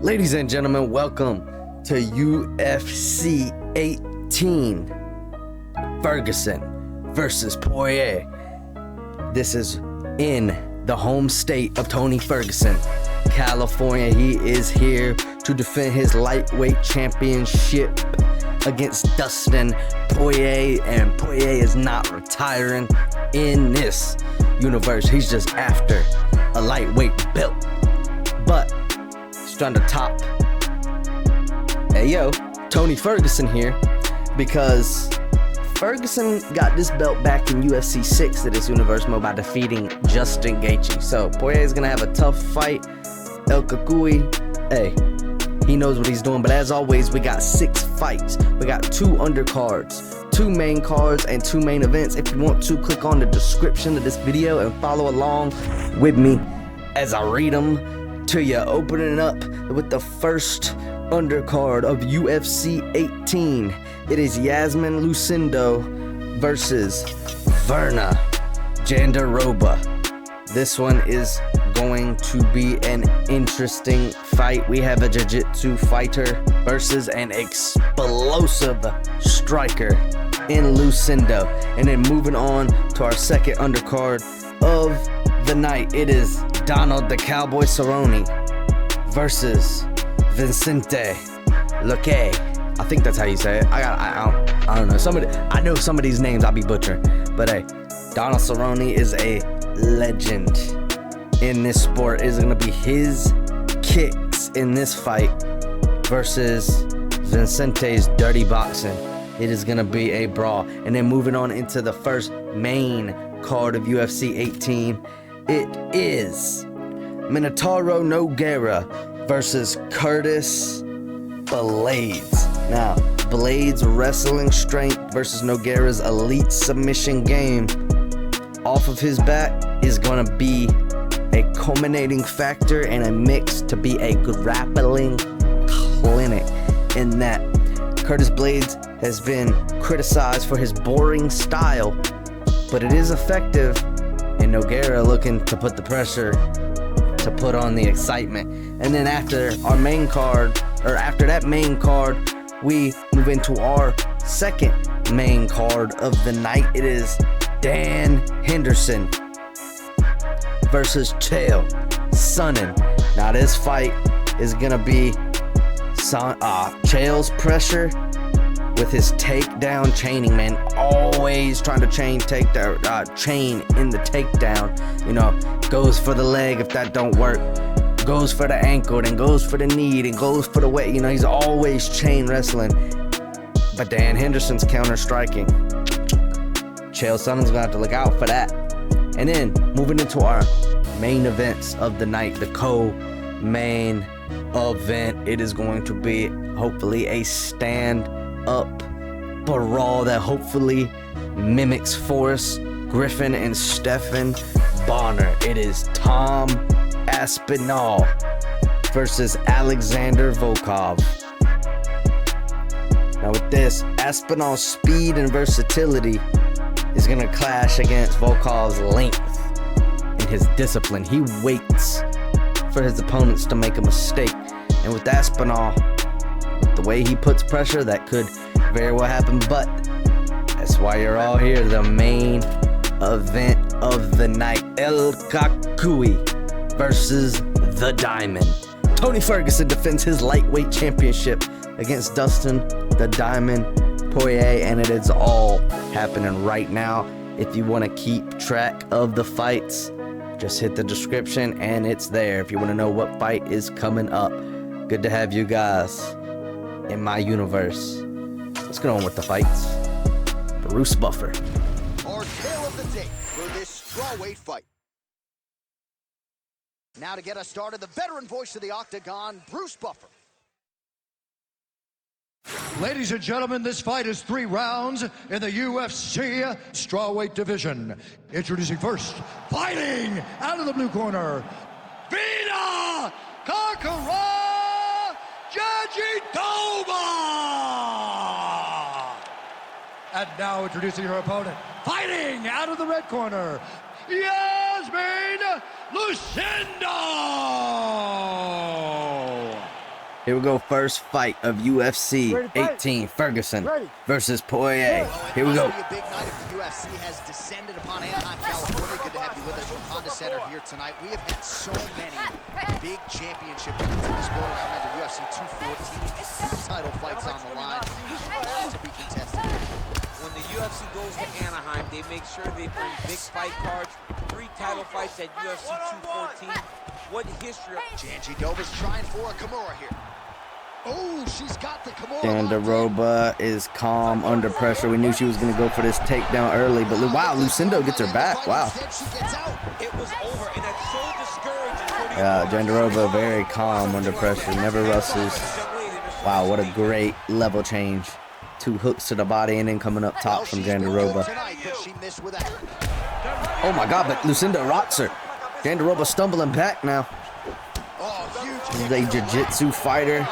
Ladies and gentlemen, welcome to UFC 18. Ferguson versus Poirier. This is in the home state of Tony Ferguson, California. He is here to defend his lightweight championship against Dustin Poirier, and Poirier is not retiring in this universe. He's just after a lightweight belt, but he's trying to top. Hey yo, Tony Ferguson here, because Ferguson got this belt back in UFC 6 to this universe mode by defeating Justin Gaethje. So Poirier is gonna have a tough fight. El Kakui, hey, he knows what he's doing. But as always, we got 6 fights. We got 2 undercards, 2 main cards, and 2 main events. If you want to, click on the description of this video and follow along with me as I read them to you. Opening up with the first undercard of UFC 18. It is Iasmin Lucindo versus Virna Jandiroba. This one is going to be an interesting fight. We have a jiu-jitsu fighter versus an explosive striker in Lucindo. And then moving on to our second undercard of the night, it is Donald the Cowboy Cerrone versus Vicente Luque. I think that's how you say it. I don't know. I know some of these names I'll be butchering, but hey, Donald Cerrone is a legend in this sport. It is gonna be his kicks in this fight versus Vicente's dirty boxing. It is gonna be a brawl. And then moving on into the first main card of UFC 18, it is Minotauro Nogueira versus Curtis Blaydes. Now, Blaydes' wrestling strength versus Nogueira's elite submission game off of his back is going to be a culminating factor and a mix to be a grappling clinic. In that, Curtis Blaydes has been criticized for his boring style, but it is effective, and Nogueira looking to put the pressure, to put on the excitement. And then after our main card, or after that main card, we move into our second main card of the night. It is Dan Henderson versus Chael Sonnen. Now this fight is gonna be Chael's pressure with his takedown chaining, man. Always trying to chain in the takedown. You know, goes for the leg if that don't work, goes for the ankle, then goes for the knee, then goes for the weight. You know, he's always chain wrestling. But Dan Henderson's counter striking. Chael Sonnen's gonna have to look out for that. And then moving into our main events of the night, the co-main event, it is going to be hopefully a stand-up brawl that hopefully mimics Forrest Griffin and Stephan Bonner. It is Tom Aspinall versus Alexander Volkov. Now with this, Aspinall's speed and versatility is going to clash against Volkov's length and his discipline. He waits for his opponents to make a mistake. And with Aspinall, with the way he puts pressure, that could very well happen. But that's why you're all here. The main event of the night, El Kakui versus the Diamond. Tony Ferguson defends his lightweight championship against Dustin the Diamond Poirier, and it is all happening right now. If you want to keep track of the fights, just hit the description and it's there if you want to know what fight is coming up. Good to have you guys in my universe. Let's get on with the fights. Bruce Buffer. Our tale of the day for this strawweight fight. Now to get us started, the veteran voice of the Octagon, Bruce Buffer. Ladies and gentlemen, this fight is 3 rounds in the UFC strawweight division. Introducing first, fighting out of the blue corner, Virna Jandiroba! And now introducing her opponent, fighting out of the red corner, Iasmin Lucindo! Here we go, first fight of UFC 18, Ferguson versus Poirier. Here we go. A big night of the UFC has descended upon Anaheim, California. Good to have you with us from Honda Center here tonight. We have had so many big championship fights in this world. I remember UFC 214, title fights on the line to be contested. When the UFC goes to Anaheim, they make sure they bring big fight cards. 3 title fights at UFC 214. What history? Jandiroba's trying for a Kimura here. Oh, she's got the Kimura. Jandiroba is calm under pressure. We knew she was going to go for this takedown early, but wow, Lucindo gets her back. Wow. It was over, and that's so discouraging. Yeah, Jandiroba very calm under pressure, never rushes. Wow, what a great level change. 2 hooks to the body and then coming up top from Jandiroba. Oh my God, but Lucindo rocks her. Jandiroba stumbling back now. This is a jiu-jitsu fighter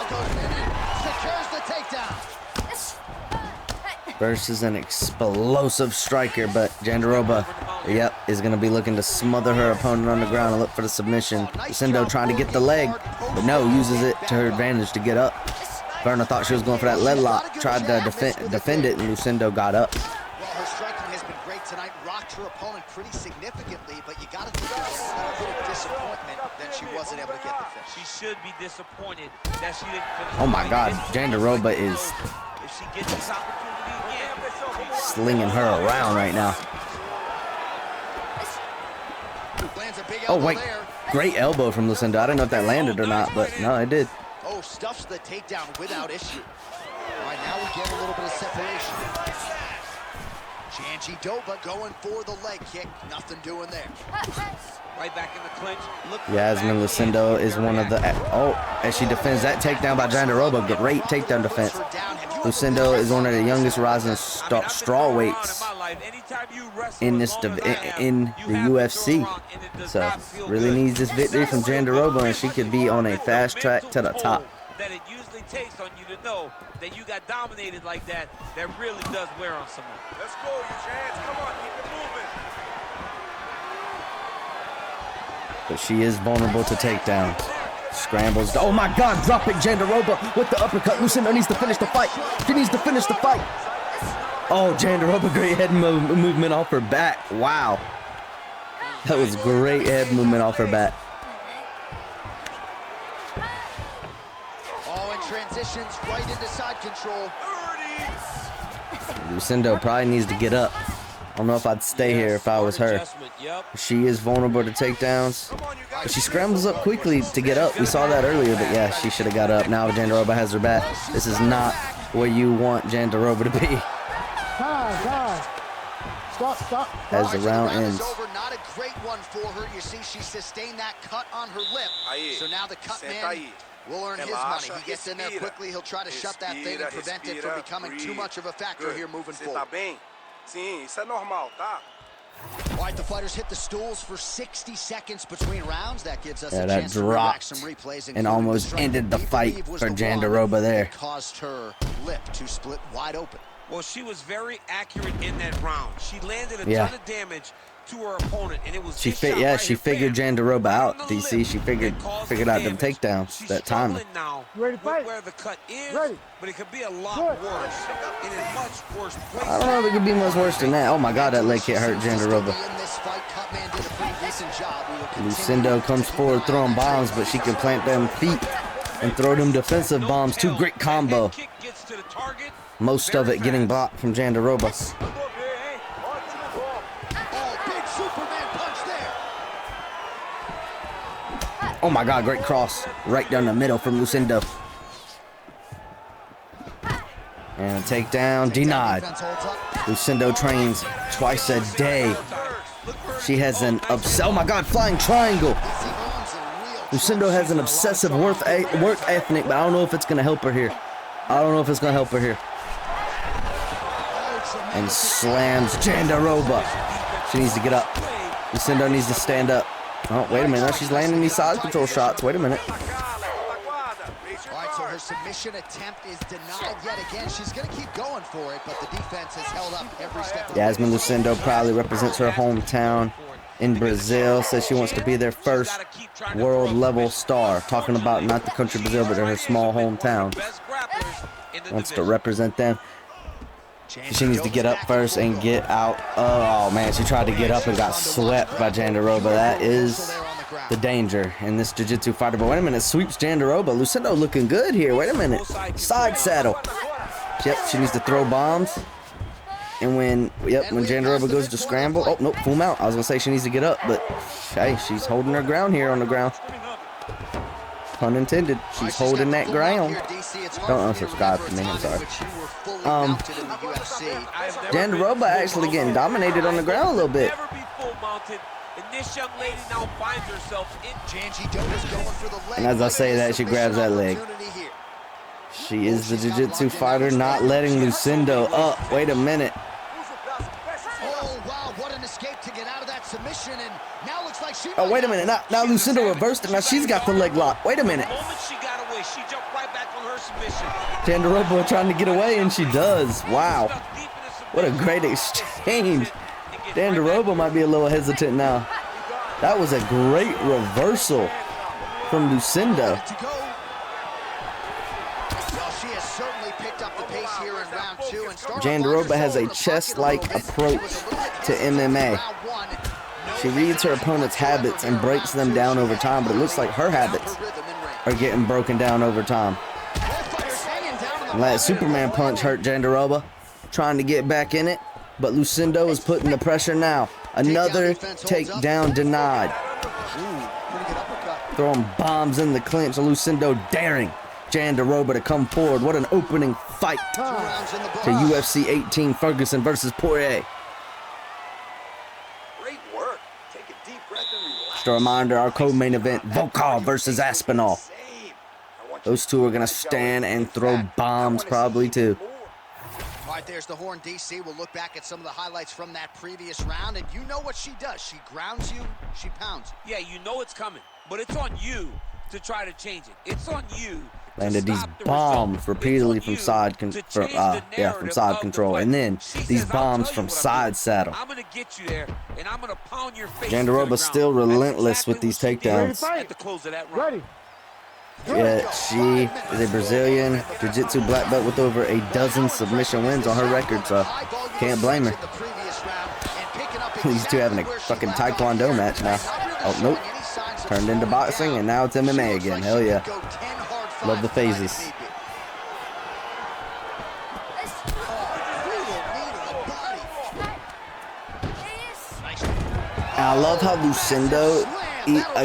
versus an explosive striker, but Jandiroba, yep, is going to be looking to smother her opponent on the ground and look for the submission. Lucindo trying to get the leg, but no, uses it to her advantage to get up. Virna thought she was going for that lead lock, tried to defend it, and Lucindo got up. Well, her striking has been great tonight, rocked her opponent pretty significantly, but you got to think there's a little bit of disappointment that she wasn't able to get the finish. She should be disappointed that she didn't finish. Oh my God, Jandiroba is If she gets this opportunity again, slinging her around right now. Lands a big Oh elbow wait, there. great elbow from Lucindo. I don't know if that landed or not, but no, it did. Oh, stuffs the takedown without issue. All right, now we get a little bit of separation. Jandiroba going for the leg kick. Nothing doing there. right back in the clinch. Yasmin Lucindo is one of the... Oh, as she defends that takedown by Jandiroba. Great takedown defense. Lucindo is one of the youngest rising strawweights in the UFC. So really needs this victory from Jandiroba, and she could be on a fast track to the top. That it usually takes on you to know that you got dominated like that. That really does wear on someone. Let's go, use your hands. Come on, keep it moving. But she is vulnerable to takedowns. Scrambles. Oh my God, drop it, Jandiroba with the uppercut. Lucindo needs to finish the fight. She needs to finish the fight. Oh, Jandiroba, great head movement off her back. Wow. That was great head movement off her back. Transitions right into side control. Lucindo probably needs to get up. I don't know if I'd stay here if I was her. She is vulnerable to takedowns. But she scrambles up quickly to get up. We saw that earlier, but yeah, she should have got up. Now Jandiroba has her back. This is not where you want Jandiroba to be. Stop. As the round ends. Over, not a great one for her. You see, she sustained that cut on her lip. So now the cut man will earn his money. He gets in there quickly. He'll try to shut that thing and prevent it from becoming too much of a factor here moving forward. All right, the fighters hit the stools for 60 seconds between rounds. That gives us a chance to relax some replays and almost ended the fight for Jandiroba there. Caused her lip to split wide open. Well, she was very accurate in that round. She landed a ton of damage to her opponent, and it was she figured Jandiroba out. DC, she figured out them takedowns that time. Ready to fight? Where the cut is, but it could be a lot worse. In a much worse place. I don't know if it could be much worse than that. Oh my God, that leg hit hurt Jandiroba. Lucindo comes forward throwing bombs, but she can plant them feet and throw them defensive bombs. Two great combo. Most of it getting blocked from Jandiroba. Oh my God, great cross right down the middle from Lucindo. And a takedown denied. Lucindo trains twice a day. She has an oh my God, flying triangle. Lucindo has an obsessive work ethic, but I don't know if it's gonna help her here. And slams Jandiroba. She needs to get up. Lucindo needs to stand up. Oh, wait a minute. She's landing these side control shots. Wait a minute. All right, so her submission attempt is denied yet again. She's going to keep going for it, but the defense has held up every step of the way. Yasmin Lucindo proudly represents her hometown in Brazil. Says she wants to be their first world level star. Talking about not the country Brazil, but her small hometown. Wants to represent them. She needs to get up first and get out. Oh man, she tried to get up and got swept by Jandiroba. That is the danger in this jiu-jitsu fighter. But wait a minute, sweeps Jandiroba. Lucindo looking good here. Wait a minute, side saddle. Yep, she needs to throw bombs. And when Jandiroba goes to scramble, oh nope, full mount. I was gonna say she needs to get up, but hey, she's holding her ground here on the ground. Pun intended. She's holding that ground. Don't unsubscribe to me, I'm sorry. Jandiroba actually getting dominated on the ground a little bit. And as I say that, she grabs that leg. She is the jiu-jitsu fighter, not letting Lucindo up. Wait a minute. Oh, wait a minute. Now Lucindo reversed it. Now she's got the leg lock. Wait a minute. Jandiroba trying to get away, and she does. Wow. What a great exchange. Jandiroba might be a little hesitant now. That was a great reversal from Lucindo. Jandiroba has a chess-like approach to MMA. She reads her opponent's habits and breaks them down over time, but it looks like her habits are getting broken down over time. And that Superman punch hurt Jandiroba, trying to get back in it, but Lucindo is putting the pressure now. Another takedown denied. Throwing bombs in the clinch. Lucindo daring Jandiroba to come forward. What an opening fight to UFC 18 Ferguson versus Poirier. Great work. Take a deep breath and relax. Just a reminder, our co-main event, Volkov versus Aspinall. Those two are going to stand and throw bombs probably too. All right, there's the horn, DC. We'll look back at some of the highlights from that previous round, and you know what she does. She grounds you, she pounds you. Yeah, you know it's coming, but it's on you to try to change it. It's on you. Landed these bombs repeatedly from side control, and then these bombs from side saddle. I'm gonna get you there, and I'm gonna pound your face. Jandiroba's still relentless with these takedowns. At the close of that round. Yeah, she is a Brazilian jiu-jitsu black belt with over a dozen submission wins on her record, so can't blame her. These two having a fucking taekwondo match now. Oh nope, turned into boxing, and now it's MMA again. Hell yeah. Love the phases. And I love how Lucindo,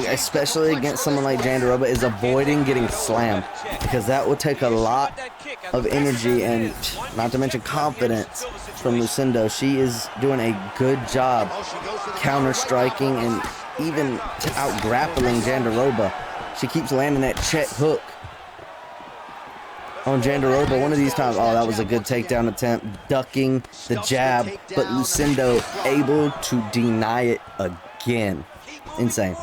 especially against someone like Jandiroba, is avoiding getting slammed, because that will take a lot of energy and not to mention confidence from Lucindo. She is doing a good job counter-striking and even out-grappling Jandiroba. She keeps landing that check hook on Jandiroba. One of these times, oh, that was a good takedown attempt, ducking the jab, but Lucindo able to deny it again. Insane.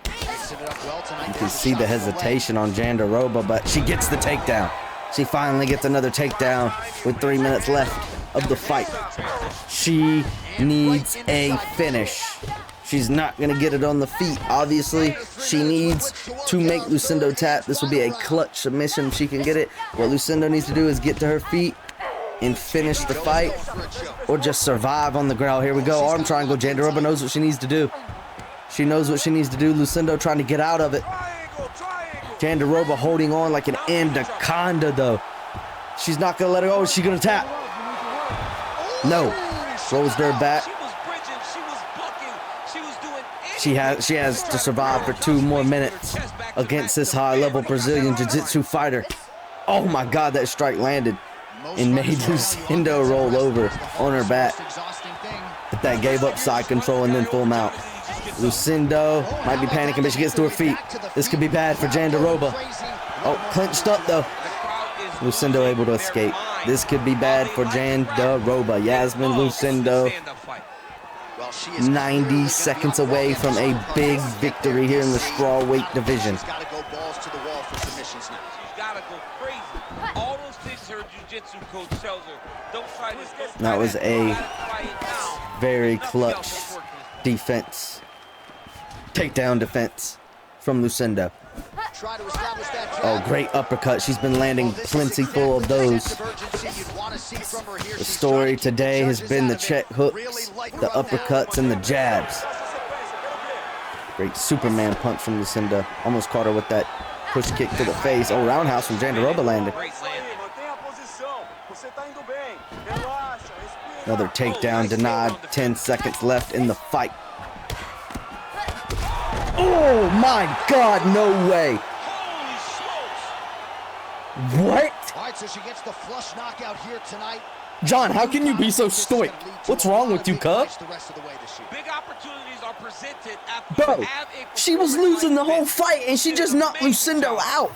You can see the hesitation on Jandiroba, but she gets the takedown. She finally gets another takedown with 3 minutes left of the fight. She needs a finish. She's not going to get it on the feet. Obviously, she needs to make Lucindo tap. This will be a clutch submission if she can get it. What Lucindo needs to do is get to her feet and finish the fight, or just survive on the ground. Here we go. Arm triangle. Jandiroba knows what she needs to do. She knows what she needs to do. Lucindo trying to get out of it. Jandiroba holding on like an anaconda, though. She's not going to let her go. Is she going to tap? No. Rolls her back. She has to survive for 2 more minutes against this high-level Brazilian jiu-jitsu fighter. Oh my God, that strike landed and made Lucindo roll over on her back. But that gave up side control and then full mount. Lucindo might be panicking, but she gets to her feet. This could be bad for Jandiroba. Oh, clinched up though. Lucindo able to escape. This could be bad for Jandiroba. Iasmin, Lucindo. Well, she is 90 seconds away from a big victory here in the strawweight division. She's got to go balls to the wall for submissions now. She's got to go crazy. All those things her jiu-jitsu coach tells her. Don't try this. That was a very clutch defense. Takedown defense from Lucindo. Oh, great uppercut. She's been landing plentiful of those. The story today has been the check hooks, the uppercuts, and the jabs. Great Superman punch from Lucindo. Almost caught her with that push kick to the face. Oh, roundhouse from Jandiroba landed. Another takedown denied. 10 seconds left in the fight. Oh my God, no way. What? All right, so she gets the flush knockout here tonight. John, how can you be so stoic? What's wrong with you, cub? Big opportunities are presented after Bro, she was losing the whole fight and she just knocked Lucindo out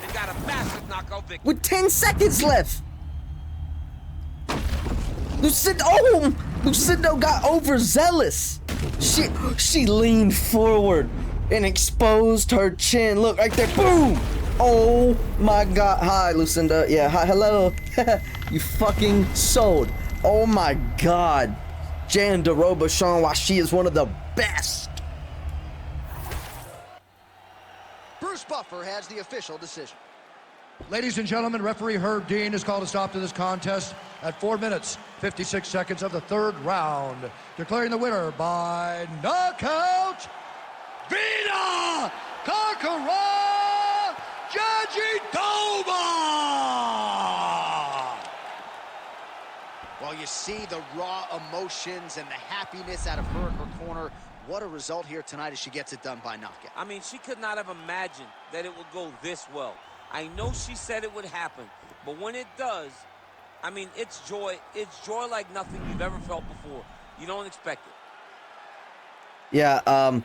with 10 seconds left. Lucindo got overzealous. She leaned forward and exposed her chin. Look right there, boom. Oh my God. Hi, Lucindo. Yeah, hi, hello. You fucking sold. Oh my God. Jandiroba showing why she is one of the best. Bruce Buffer has the official decision. Ladies and gentlemen, referee Herb Dean has called a stop to this contest at 4 minutes, 56 seconds of the third round, declaring the winner by knockout, Virna Jandiroba! Well, you see the raw emotions and the happiness out of her in her corner. What a result here tonight as she gets it done by knockout. I mean, she could not have imagined that it would go this well. I know she said it would happen, but when it does, I mean, it's joy. It's joy like nothing you've ever felt before. You don't expect it. Yeah,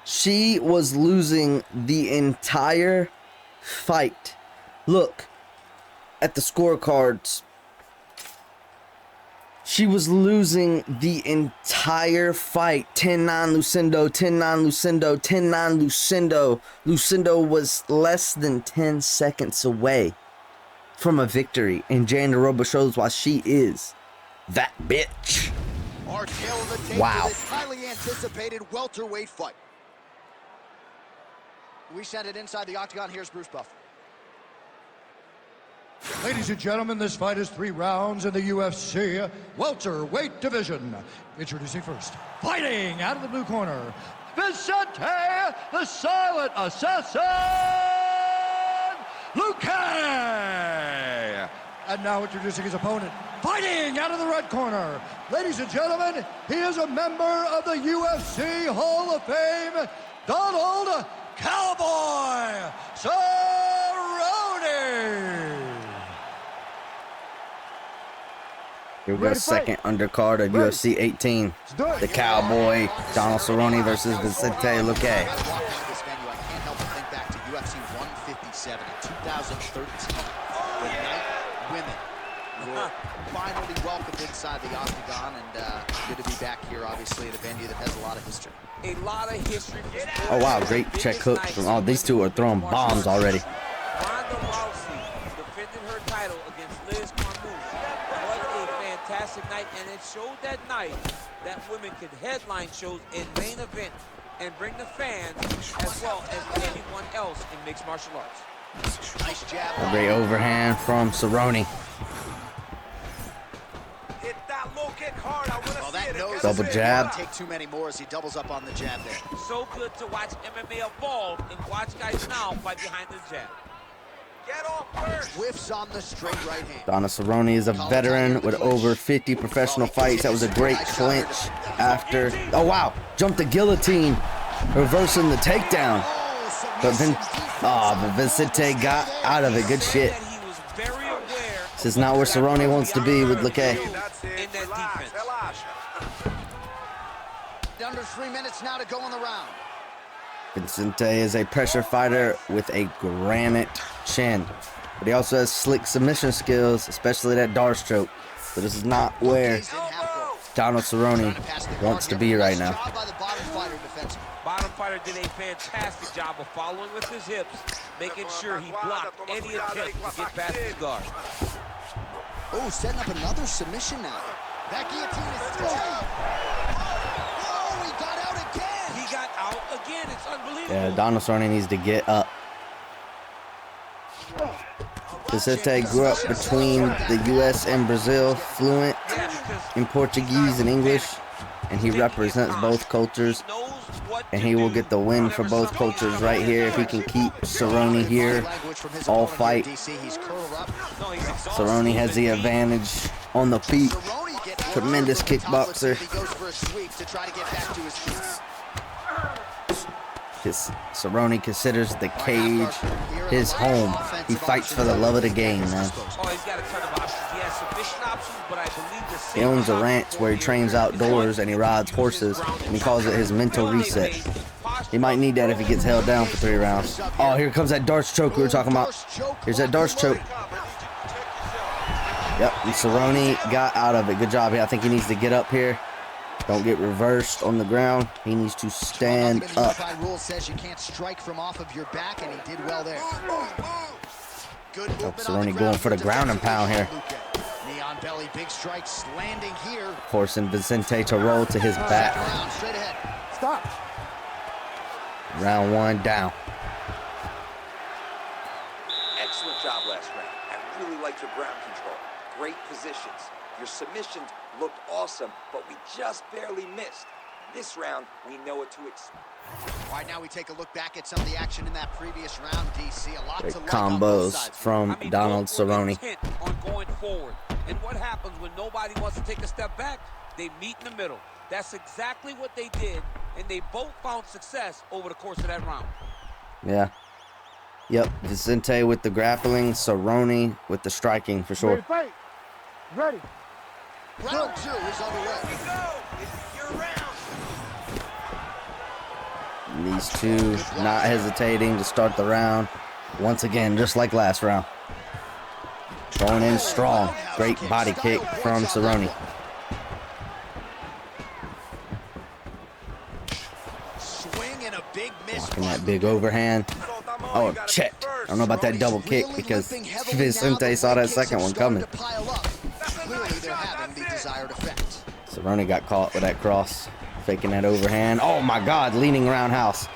she was losing the entire fight. Look at the scorecards. She was losing the entire fight. 10-9 Lucindo, 10-9 Lucindo, 10-9 Lucindo. Lucindo was less than 10 seconds away from a victory. And Jandiroba shows why she is that bitch. Our tale of the tape for this highly anticipated welterweight fight. We send it inside the octagon. Here's Bruce Buffer. Ladies and gentlemen, this fight is 3 rounds in the UFC welterweight division. Introducing first, fighting out of the blue corner, Vicente, the silent assassin, Luque! And now introducing his opponent, fighting out of the red corner. Ladies and gentlemen, he is a member of the UFC Hall of Fame, Donald Cowboy Cerrone! Here we go, second undercard of UFC 18. The Cowboy, Donald Cerrone versus Vicente Luque. This venue, I can't help but think back to UFC 157 in 2013. The night women were finally welcomed inside the octagon, and good to be back here, obviously, at a venue that has a lot of history. A lot of history. Oh wow, great check hooks from all these two are throwing bombs already. Ronda Rousey defended her title against Liz Carmouche. What a fantastic night, and it showed that night that women could headline shows in main event and bring the fans as well as anyone else in mixed martial arts. Nice jab. A great overhand from Cerrone. Hit that low kick hard. I want to see it. Double jab. Take too many more as he doubles up on the jab there. So good to watch MMA evolve and watch guys now fight behind the jab. Get off first. Whiffs on the straight right hand. Donald Cerrone is a veteran with over 50 professional fights. That was a great clinch after. Oh wow, jumped the guillotine, reversing the takedown. But Vicente got out of it. Good shit. This is not where Cerrone wants to be with Luque. Under 3 minutes now to go in the round. Vicente is a pressure fighter with a granite chin, but he also has slick submission skills, especially that Dar stroke. But this is not where Donald Cerrone wants to be right now. Bottom fighter did a fantastic job of following with his hips, making sure he blocked any attempt to get past his guard. Oh, setting up another submission now. That guillotine is still. Oh, he got out again. He got out again. It's unbelievable. Yeah, Donald Cerrone needs to get up. Vicente grew up between the U.S. and Brazil, fluent in Portuguese and English, and he represents both cultures, and he will get the win for both cultures right here if he can keep Cerrone here all fight. Cerrone has the advantage on the feet. Tremendous kickboxer. Cerrone considers the cage his home. He fights for the love of the game, man. He owns a ranch where he trains outdoors and he rides horses, and he calls it his mental reset. He might need that if he gets held down for 3 rounds. Oh, here comes that darts choke we were talking about. Here's that darts choke. Yep, and Cerrone got out of it. Good job. I think he needs to get up here. Don't get reversed on the ground. He needs to stand up. Rule says you can't strike from off of your back, and he did well there. Good Cerrone going for the ground and pound here. Knee on belly, big strikes landing here. Forcing Vicente to roll to his back. Straight ahead. Stop. Round 1 down. Excellent job last round. I really liked your ground control. Great positions. Your submissions looked awesome, but we just barely missed. This round, we know what to expect. All right, now we take a look back at some of the action in that previous round, DC. A lot Great to like combos from Donald Cerrone. On going forward. And what happens when nobody wants to take a step back? They meet in the middle. That's exactly what they did, and they both found success over the course of that round. Yeah. Yep, Vicente with the grappling, Cerrone with the striking for sure. Ready, fight. Ready. Round 2 is underway. And these two not hesitating to start the round. Once again, just like last round. Going in strong. Great body kick from Cerrone. Swing and a big miss. Walking that big overhand. Oh, checked. I don't know about that double kick because Vicente saw that second one coming. Cerrone got caught with that cross. Faking that overhand. Oh my God, leaning roundhouse.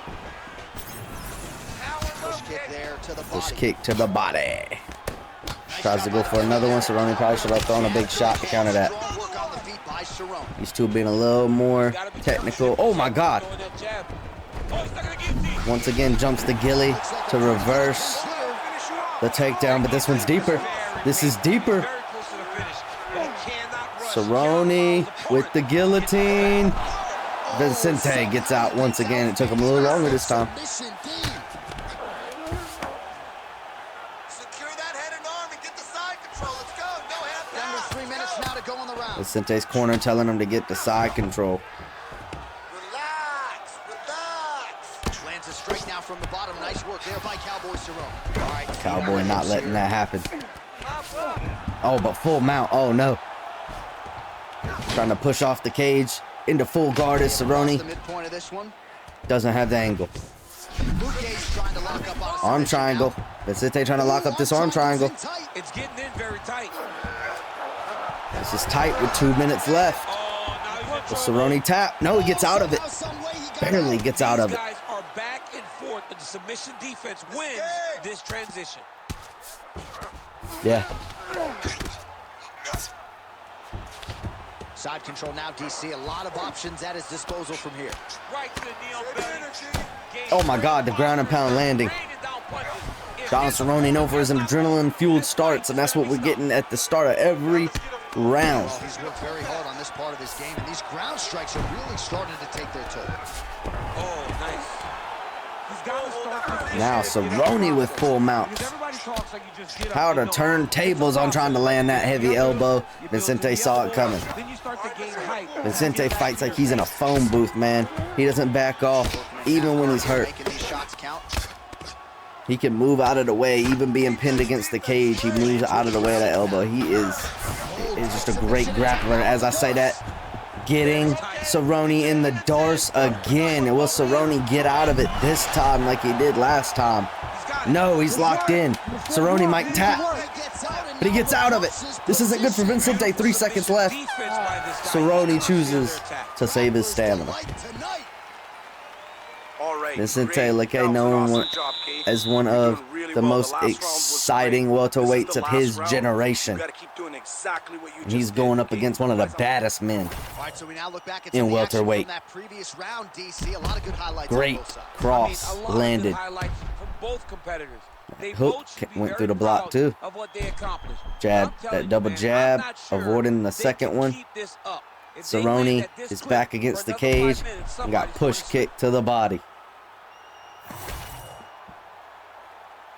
Push kick to the body. Tries to go for another one. Cerrone probably should have thrown a big shot to counter that. These two being a little more technical. Oh my God. Once again, jumps the ghillie to reverse the takedown, but this one's deeper. This is deeper. Cerrone with the guillotine. Vicente gets out once again. It took him a little longer this time. Secure that head and arm and get the side control. Let's go. No half down. Under 3 minutes now to go on the round. Vicente's corner telling him to get the side control. Relax. Lands a straight now from the bottom. Nice work there by Cowboy Cerrone. All right. Cowboy not letting that happen. Oh, but full mount. Oh no. Trying to push off the cage into full guard is Cerrone. Doesn't have the angle. Arm triangle. Vicente trying to lock up this arm triangle. It's getting in very tight. This is tight with 2 minutes left. Will Cerrone tap? No, he gets out of it. Barely gets out of it. These guys are back and forth, but the submission defense wins this transition. Yeah. Side control now, DC. A lot of options at his disposal from here. Right to the knee on belly. Oh my God, the ground and pound landing. Donald Cerrone known for his adrenaline-fueled starts, and that's what we're getting at the start of every round. He's worked very hard on this part of his game, and these ground strikes are really starting to take their toll. Oh, nice. Now Cerrone with full mounts. How to turn tables on trying to land that heavy elbow. Vicente saw it coming. Vicente fights like he's in a phone booth, man. He doesn't back off, even when he's hurt. He can move out of the way, even being pinned against the cage. He moves out of the way of that elbow. He is just a great grappler. As I say that, getting Cerrone in the darce again. Will Cerrone get out of it this time like he did last time? No, he's locked in. Cerrone might tap, but he gets out of it. This isn't good for Vicente. 3 seconds left. Cerrone chooses to save his stamina. Vicente Luque, known as one of the most exciting welterweights of his generation. And he's going up against one of the baddest men in welterweight. Great cross landed. Hook went through the block too. Jab, that double jab, avoiding the second one. Cerrone is back against the cage and got push kick to the body.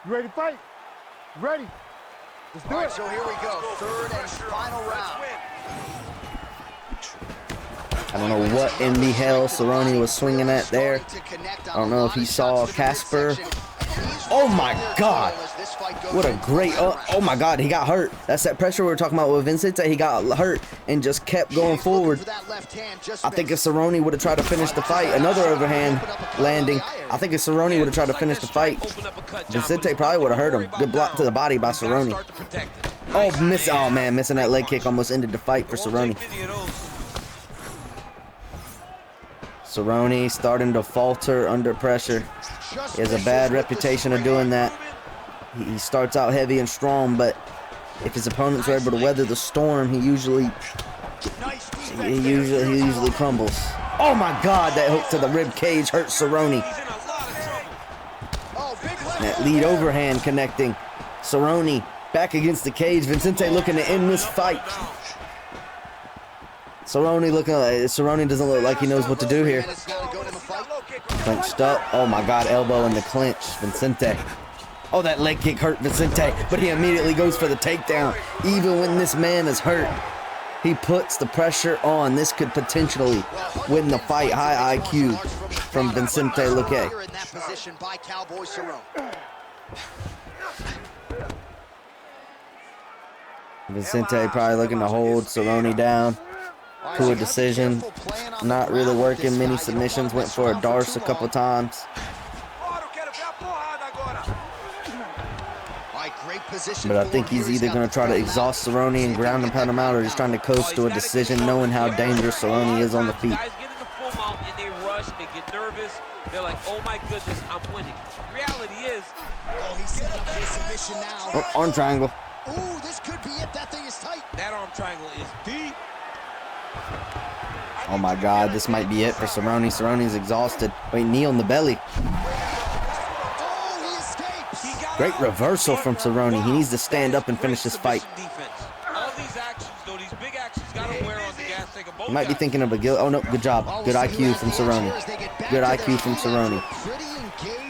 You ready to fight? Ready. Let's do it. So here we go. Third and final round. I don't know what in the hell Cerrone was swinging at there. I don't know if he saw Casper. Oh my God. What a great, oh my God, he got hurt. That's that pressure we were talking about with Vicente. He got hurt and just kept going forward. I think if Cerrone would have tried to finish the fight, another overhand landing. I think if Cerrone would have tried to finish the fight, Vicente probably would have hurt him. Good block to the body by Cerrone. Oh, man, missing that leg kick almost ended the fight for Cerrone. Cerrone starting to falter under pressure. He has a bad reputation of doing that. He starts out heavy and strong, but if his opponents are able to weather the storm, he usually crumbles. Oh my God, that hook to the rib cage hurts Cerrone. That lead overhand connecting. Cerrone back against the cage. Vicente looking to end this fight. Cerrone doesn't look like he knows what to do here. Clenched up. Oh my God, elbow in the clinch. Vicente. Oh, that leg kick hurt Vicente, but he immediately goes for the takedown. Even when this man is hurt, he puts the pressure on. This could potentially win the fight. High IQ from Vicente Luque. Vicente probably looking to hold Cerrone down to a decision. Not really working. Many submissions. Went for a darce a couple times. But I think he's either going to try to exhaust Cerrone and ground and pound him out, or just trying to coast to a decision, knowing how dangerous Cerrone is on the feet. They're like, oh my goodness, I'm winning. The reality is, he's setting up his submission now. Oh, arm triangle. Ooh, this could be it. That thing is tight. That arm triangle is deep. Oh my God, this might be it for Cerrone. Cerrone's exhausted. Wait, knee on the belly. Great reversal from Cerrone. He needs to stand up and finish this fight. He might be thinking of a guilt. Oh no, good job. Good IQ from Cerrone. Good IQ from Cerrone.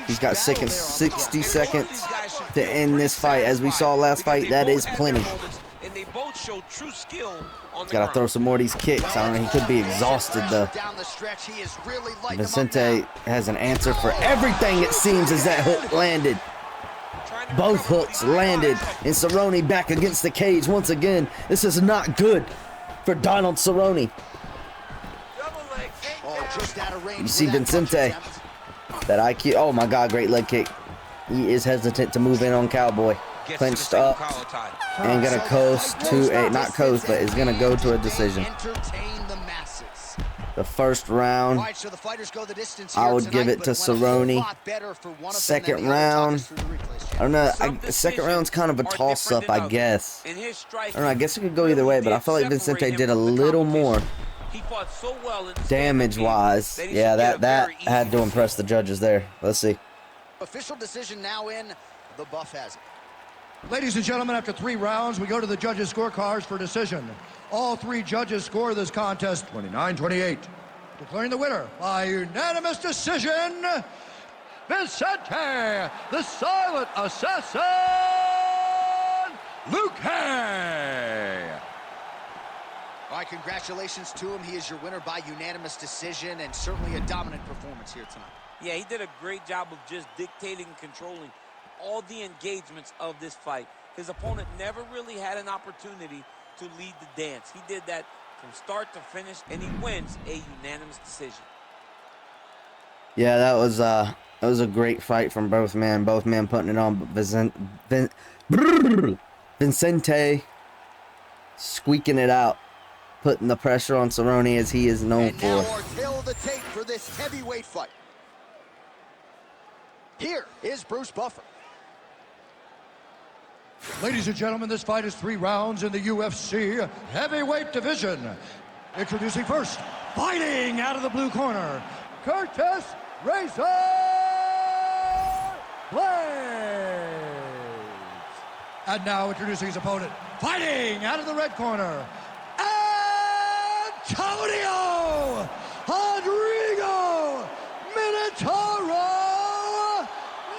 He's got 60 seconds to end this fight. As we saw last fight, that is plenty. He's got to throw some more of these kicks. I don't know, he could be exhausted though. Vicente has an answer for everything, it seems, as that hook landed. Both hooks landed, and Cerrone back against the cage once again. This is not good for Donald Cerrone. You see Vicente, that IQ. Oh my God, great leg kick. He is hesitant to move in on Cowboy. Clenched up and gonna coast to a, not coast, but is gonna go to a decision. The first round, I would give it to Cerrone. Second round, I don't know. Second round's kind of a toss-up, I guess. I don't know. I guess it could go either way, but I feel like Vicente did a little more damage-wise. Yeah, that had to impress the judges there. Let's see. Official decision now in. The buff has it. Ladies and gentlemen, after 3 rounds, we go to the judges' scorecards for decision. All 3 judges score this contest 29-28. Declaring the winner by unanimous decision, Vicente, the Silent Assassin, Luque. All right, congratulations to him. He is your winner by unanimous decision, and certainly a dominant performance here tonight. Yeah, he did a great job of just dictating and controlling all the engagements of this fight. His opponent never really had an opportunity to lead the dance. He did that from start to finish, and he wins a unanimous decision. Yeah, that was a great fight from both men. Both men putting it on. Vicente squeaking it out, putting the pressure on Cerrone as he is known for. And now our tail of the tape for this heavyweight fight. Here is Bruce Buffer. Ladies and gentlemen, this fight is 3 rounds in the UFC heavyweight division. Introducing first, fighting out of the blue corner, Curtis Razor Blaydes. And now introducing his opponent, fighting out of the red corner, Antonio Rodrigo Minotauro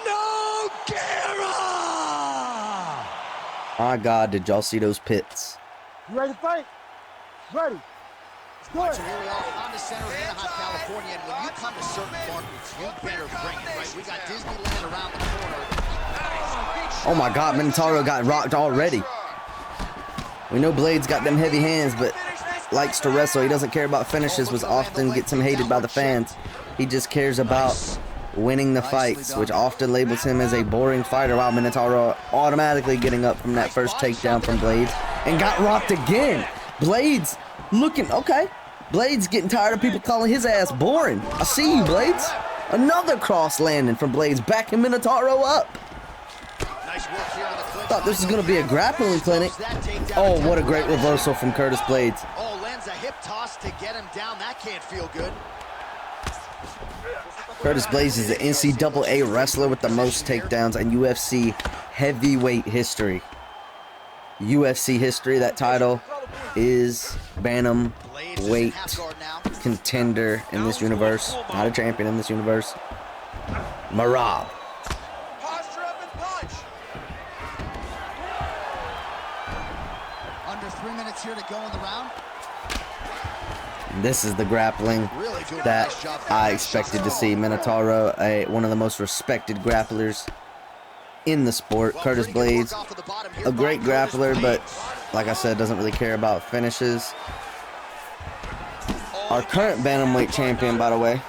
Nogueira. My God, did y'all see those pits? You ready to fight? Ready. Let's So go. here we are on the center of Anaheim, California, and when you come to certain markets, you better bring it, right? We got Disneyland around the corner. Oh my God, Minotauro got rocked already. We know Blaydes got them heavy hands, but likes to wrestle. He doesn't care about finishes, which often gets him hated by the fans. He just cares about winning the fights, which often labels him as a boring fighter, while Minotauro automatically getting up from that first takedown from Blaydes and got rocked again. Blaydes looking, okay. Blaydes getting tired of people calling his ass boring. I see you, Blaydes. Another cross landing from Blaydes, backing Minotauro up. Nice work here on the clinch. Thought this was going to be a grappling clinic. Oh, what a great reversal from Curtis Blaydes. Oh, lands a hip toss to get him down. That can't feel good. Curtis Blaydes is the NCAA wrestler with the most takedowns in UFC heavyweight history. UFC history, that title is bantamweight contender in this universe. Not a champion in this universe. Marab. Posture up and punch. Under 3 minutes here to go in the round. This is the grappling Really doing a that nice job there. I expected to see. Minotauro, one of the most respected grapplers in the sport. Well, Curtis pretty good work Blaydes, off of the bottom here a by great Curtis grappler, but Blaydes. like I said, doesn't really care about finishes. Our current bantamweight champion, by the way,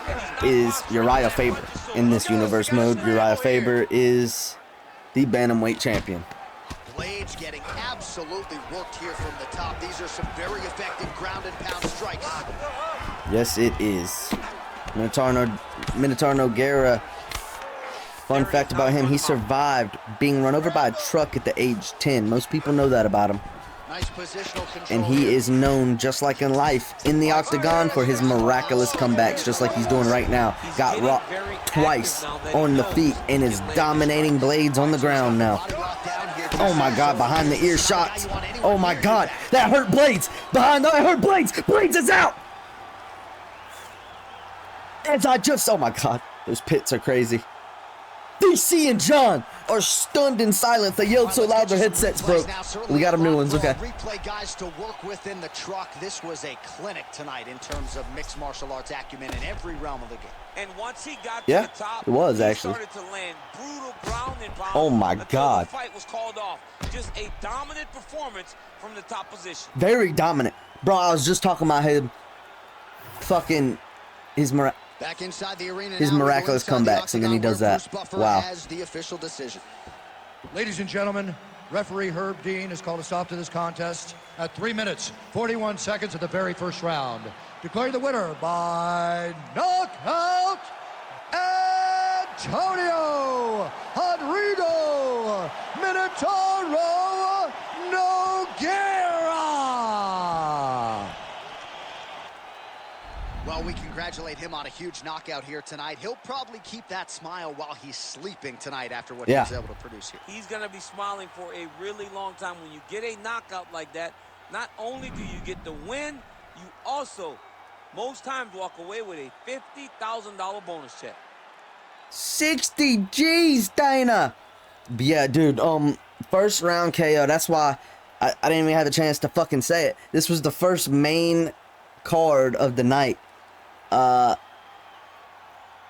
is Uriah Faber. In this universe mode, Uriah Faber is the bantamweight champion. Blaydes getting absolutely worked here from the top. These are some very effective ground and pound strikes. Yes, it is. Minotauro Nogueira. Fun fact about him, he survived being run over by a truck at the age 10. Most people know that about him. Nice positional control. And he is known, just like in life, in the octagon for his miraculous comebacks, just like he's doing right now. Got rocked twice on the feet and is dominating Blaydes on the ground now. Oh my God, behind the ear shots. Oh my God, that hurt Blaydes. That hurt Blaydes. Blaydes is out. As I just, oh my God, those pits are crazy. DC and John are stunned in silence. They yelled so loud their headsets broke. We got them new ones, okay. Replay guys to work with in the truck. This was a clinic tonight in terms of mixed martial arts acumen in every realm of the game. And once he got Yeah, to the top, it was he actually. started to land brutal ground and pound. Oh my until God. The fight was called off. Just a dominant performance from the top position. Very dominant. Bro, I was just talking about him. Fucking Back inside the arena his now, we go miraculous inside the comebacks, and then he octagon does where that. Bruce Buffer Wow. has the official decision. Ladies and gentlemen, referee Herb Dean has called a stop to this contest at 3 minutes, 41 seconds of the very first round. Declaring the winner by knockout, Antonio Rodrigo Minotauro Nogueira. Well, we congratulate him on a huge knockout here tonight. He'll probably keep that smile while he's sleeping tonight after what he was able to produce here. He's going to be smiling for a really long time. When you get a knockout like that, not only do you get the win, you also, most times, walk away with a $50,000 bonus check. 60 G's, Dana. Yeah, dude, first round KO. That's why I didn't even have a chance to fucking say it. This was the first main card of the night.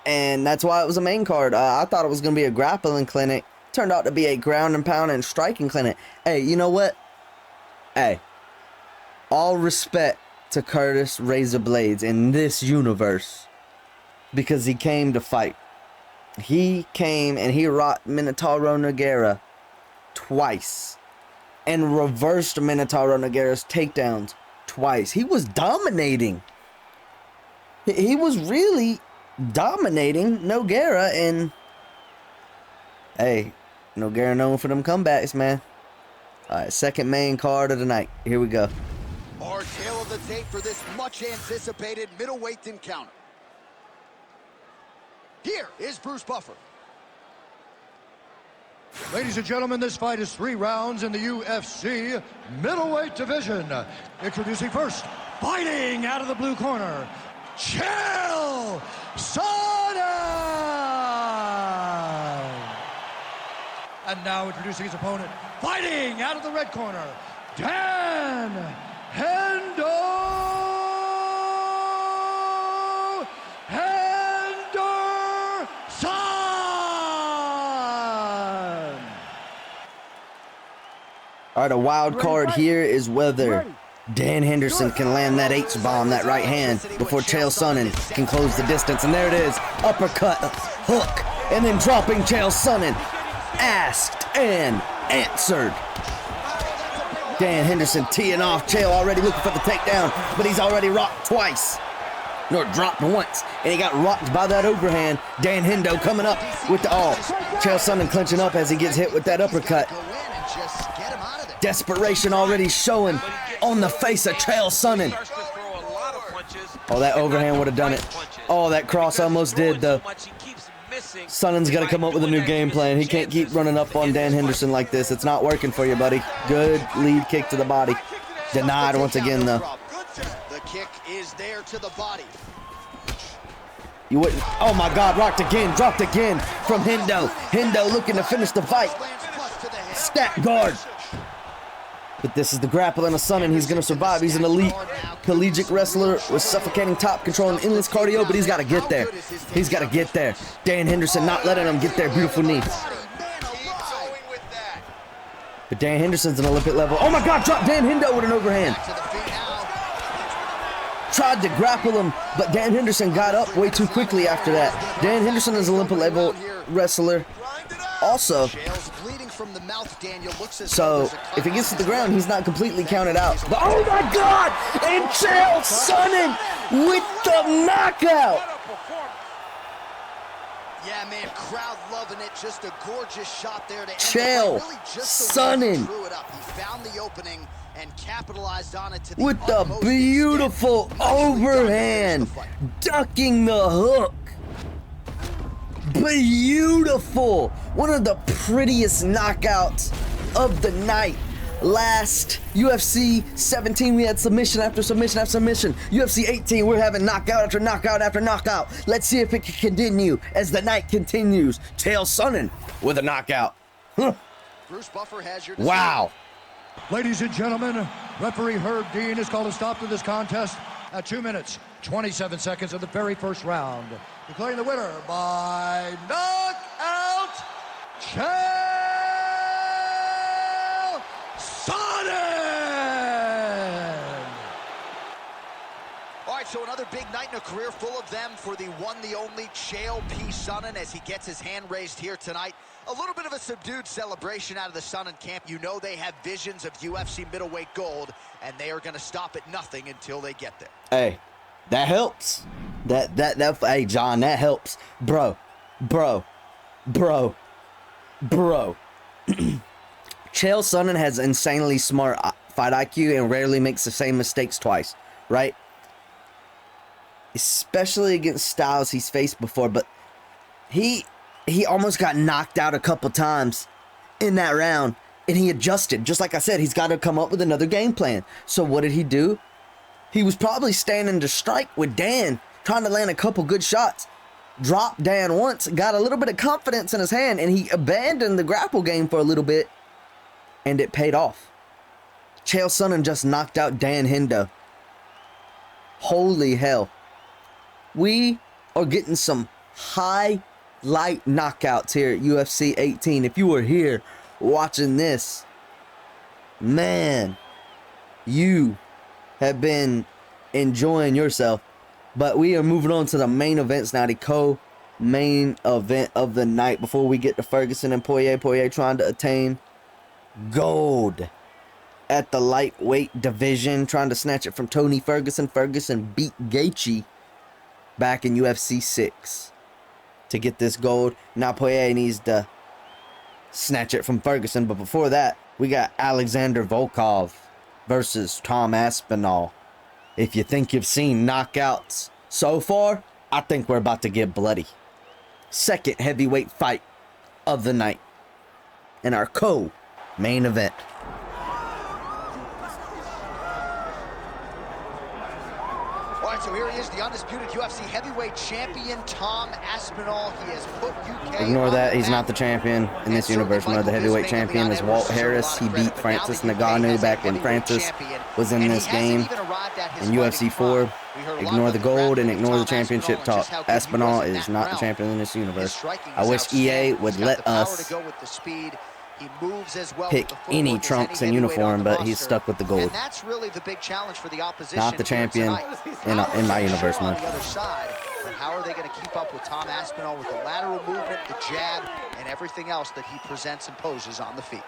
And that's why it was a main card. I thought it was going to be a grappling clinic. Turned out to be a ground and pound and striking clinic. Hey, you know what? Hey, all respect to Curtis Razor Blaydes in this universe because he came to fight. He came and he rocked Minotauro Nogueira twice and reversed Minotauro Nogueira's takedowns twice. He was dominating. He was really dominating Nogueira, and hey, Nogueira known for them comebacks, man. All right, second main card of the night. Here we go. Our tail of the tape for this much anticipated middleweight encounter. Here is Bruce Buffer. Ladies and gentlemen, this fight is 3 rounds in the UFC middleweight division. Introducing first, fighting out of the blue corner, Chael Sonnen! And now introducing his opponent, fighting out of the red corner, Dan Henderson! All right, a wild card here is whether Dan Henderson can land that H-bomb, that right hand, before Chael Sonnen can close the distance. And there it is, uppercut, hook, and then dropping Chael Sonnen. Asked and answered. Dan Henderson teeing off. Chael already looking for the takedown, but he's already rocked twice. Nor dropped once, and he got rocked by that overhand. Dan Hendo coming up with the all. Chael Sonnen clenching up as he gets hit with that uppercut. Desperation already showing on the face of Chael Sonnen. Oh, that overhand would have done it. Oh, that cross almost did, though. Sonnen's got to come up with a new game plan. He can't keep running up on Dan Henderson like this. It's not working for you, buddy. Good lead kick to the body. Denied once again, though. The kick is there to the body. You wouldn't. Oh, my God. Rocked again. Dropped again from Hendo. Hendo looking to finish the fight. Stack guard. But this is the grappling of Sonnen. He's going to survive. He's an elite collegiate wrestler with suffocating top control and endless cardio, but he's got to get there. He's got to get there. Dan Henderson not letting him get there. Beautiful knee. But Dan Henderson's an Olympic level. Oh, my God. Dropped Dan Hendo with an overhand. Tried to grapple him, but Dan Henderson got up way too quickly after that. Dan Henderson is an Olympic level wrestler also. So if he gets to the ground, he's not completely counted out. But oh my God! And Chael Sonnen with the knockout. Yeah, man, crowd loving it. Just a gorgeous shot there to end Chael really Sonnen he found the opening and capitalized on it to with the beautiful overhand, ducking the hook. Beautiful. One of the prettiest knockouts of the night. Last UFC 17, we had submission after submission after submission. UFC 18, we're having knockout after knockout after knockout. Let's see if it can continue as the night continues. Chael Sonnen with a knockout. Bruce Buffer has your wow. Ladies and gentlemen, referee Herb Dean has called a stop to this contest at 2 minutes, 27 seconds of the very first round. Declaring the winner by knockout, Chael Sonnen! All right, so another big night in a career full of them for the one, the only Chael P. Sonnen as he gets his hand raised here tonight. A little bit of a subdued celebration out of the Sonnen camp. You know they have visions of UFC middleweight gold, and they are going to stop at nothing until they get there. Hey, that helps. Hey, John, that helps. Bro. Chael Sonnen has insanely smart fight IQ and rarely makes the same mistakes twice, right? Especially against styles he's faced before, but he almost got knocked out a couple times in that round, and he adjusted. Just like I said, he's got to come up with another game plan. So what did he do? He was probably standing to strike with Dan, trying to land a couple good shots. Dropped Dan once, got a little bit of confidence in his hand, and he abandoned the grapple game for a little bit, and it paid off. Chael Sonnen just knocked out Dan Hendo. Holy hell. We are getting some highlight knockouts here at UFC 18. If you were here watching this, man, you have been enjoying yourself. But we are moving on to the main events now, the co-main event of the night. Before we get to Ferguson and Poirier. Poirier trying to attain gold at the lightweight division, trying to snatch it from Tony Ferguson. Ferguson beat Gaethje back in UFC 6 to get this gold. Now Poirier needs to snatch it from Ferguson. But before that, we got Alexander Volkov versus Tom Aspinall. If you think you've seen knockouts so far, I think we're about to get bloody. Second heavyweight fight of the night in our co-main event. All right, so here he is, the undisputed UFC heavyweight champion, Tom Aspinall. He has put UK. Ignore that. He's not the champion in this universe. No, the heavyweight champion is Walt Harris. He beat Francis Ngannou back when Francis was in this game in UFC 4. Ignore the gold and ignore the championship talk. Aspinall is not the champion in this universe. I wish EA would let us pick any trunks in uniform, but he's stuck with the gold. That's really the big challenge for the opposition. Not the champion in my universe, man. How are they going to keep up with Tom Aspinall with the lateral movement, the jab, and everything else that he presents and poses on the feet?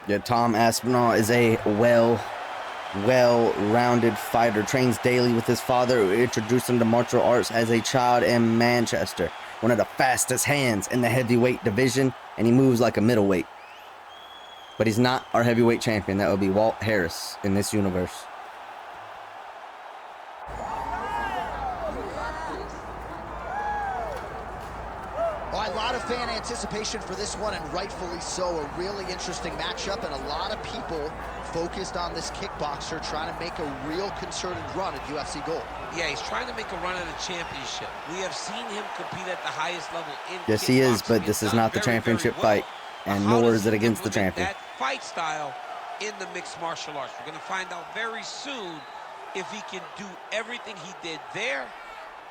Yeah, Tom Aspinall is a well-rounded fighter. Trains daily with his father, who introduced him to martial arts as a child in Manchester. One of the fastest hands in the heavyweight division, and he moves like a middleweight. But he's not our heavyweight champion. That would be Walt Harris in this universe. Well, a lot of fan anticipation for this one, and rightfully so. A really interesting matchup, and a lot of people focused on this kickboxer trying to make a real concerted run at UFC Gold. Yeah, he's trying to make a run at a championship. We have seen him compete at the highest level in Yes, he is, but this is not the championship fight, and nor is it against the champion. That fight style in the mixed martial arts. We're going to find out very soon if he can do everything he did there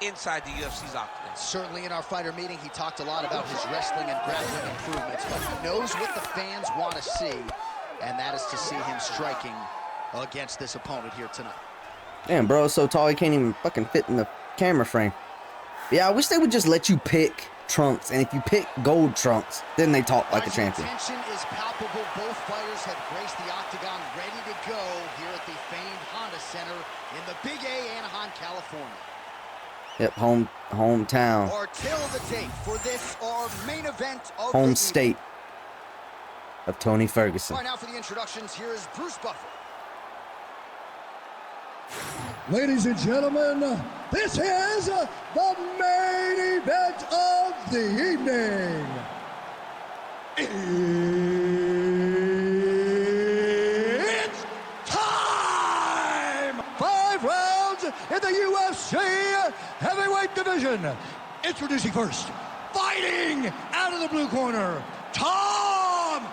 inside the UFC's octagon. Certainly in our fighter meeting, he talked a lot about his wrestling and grappling improvements, but he knows what the fans want to see, and that is to see him striking against this opponent here tonight. Damn, bro, so tall he can't even fucking fit in the camera frame. Yeah, I wish they would just let you pick trunks, and if you pick gold trunks, then they talk like a champion. The tension is palpable. Both fighters have graced the octagon, ready to go here at the famed Honda Center in the Big A, Anaheim, California. Yep, hometown. Or till the tape for this, our main event of Home the state of Tony Ferguson. All right, now for the introductions, here is Bruce Buffer. Ladies and gentlemen, this is the main event of the evening. It's time! 5 rounds in the UFC heavyweight division. Introducing first, fighting out of the blue corner, Tom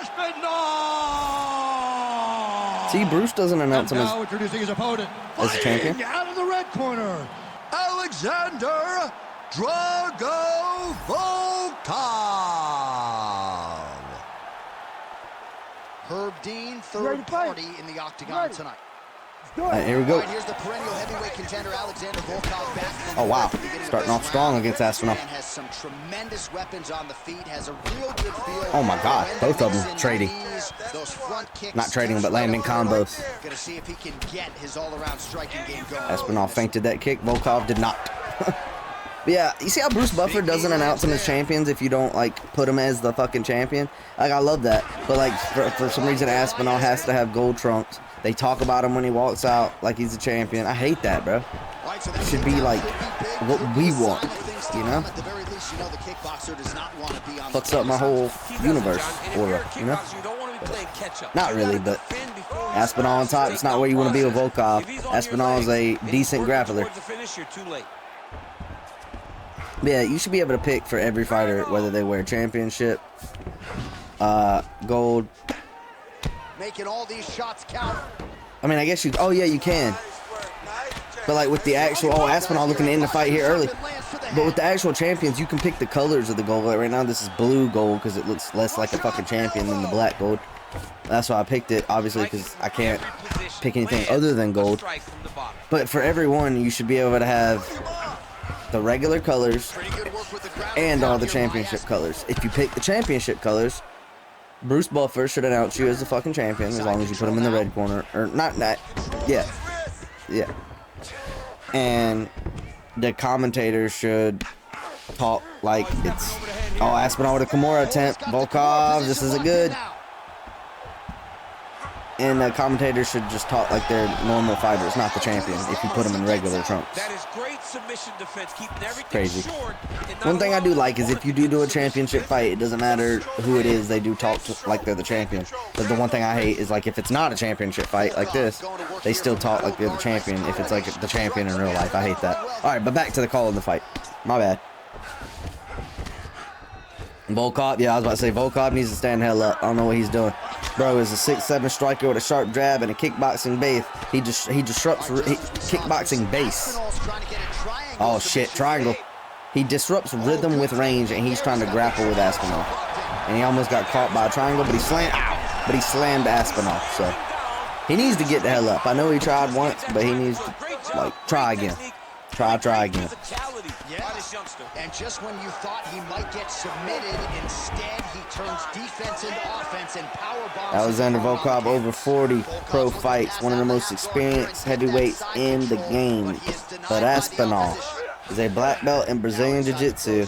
Aspinall! See, Bruce doesn't announce him now introducing his opponent, as a champion. out of the red corner, Alexander Drago Volkov. Herb Dean, third party in the octagon tonight. All right, here we go. Right, here's the perennial heavyweight contender, Alexander Volkov, back from Oh, wow. the beginning of Starting this off strong round. against Aspinall. This man has some tremendous weapons on the feet, has a real good feel. Oh, my God. When Both the of them knees, trading. those front kicks, Not trading, but landing combos. Gonna see if he can get his all-around striking game going. Aspinall feinted that kick. Volkov did not. But yeah, you see how Bruce Buffer doesn't announce them as champions if you don't, like, put him as the fucking champion? Like, I love that. But, like, for some reason, Aspinall has to have gold trunks. They talk about him when he walks out like he's a champion. I hate that, bro. It should be, like, what we want, you know? Fucks up my whole universe aura, you know? Not really, but Aspinall on top, it's not where you want to be with Volkov. Aspinall is a decent grappler. Yeah, you should be able to pick for every fighter whether they wear championship, gold. Making all these shots count. I mean, I guess you. Oh yeah, you can. But like with the actual, Aspinall looking to end the fight here early. But with the actual champions, you can pick the colors of the gold. Like right now, this is blue gold because it looks less like a fucking champion than the black gold. That's why I picked it, obviously, because I can't pick anything other than gold. But for everyone, you should be able to have the regular colors and all the championship colors. If you pick the championship colors, Bruce Buffer should announce you as the fucking champion as long as you put him in the red corner. Or not that. Yeah. Yeah. And the commentators should talk like it's, oh, Aspinall with a Kimura attempt. Volkov, this isn't good. And the commentators should just talk like they're normal fighters, not the champion, if you put them in regular trunks. That is great submission defense, keeping everything Crazy. short. One thing I do like is if you do a championship fight, it doesn't matter who it is, they do talk like they're the champion. But the one thing I hate is like if it's not a championship fight like this, they still talk like they're the champion if it's like the champion in real life. I hate that. Alright, but back to the call of the fight. My bad. Volkov, yeah, I was about to say Volkov needs to stand the hell up. I don't know what he's doing. Bro is a 6'7" striker with a sharp jab and a kickboxing base. He disrupts kickboxing base. Oh shit, triangle. He disrupts rhythm with range, and he's trying to grapple with Aspinall. And he almost got caught by a triangle, but he slammed Aspinall. So he needs to get the hell up. I know he tried once, but he needs to like try again. Try again. And just when you thought he might get submitted, instead he turns defense into offense and power bombs. Alexander Volkov over 40 pro fights, one of the most experienced heavyweights in the game. But Aspinall is a black belt in Brazilian Jiu-Jitsu,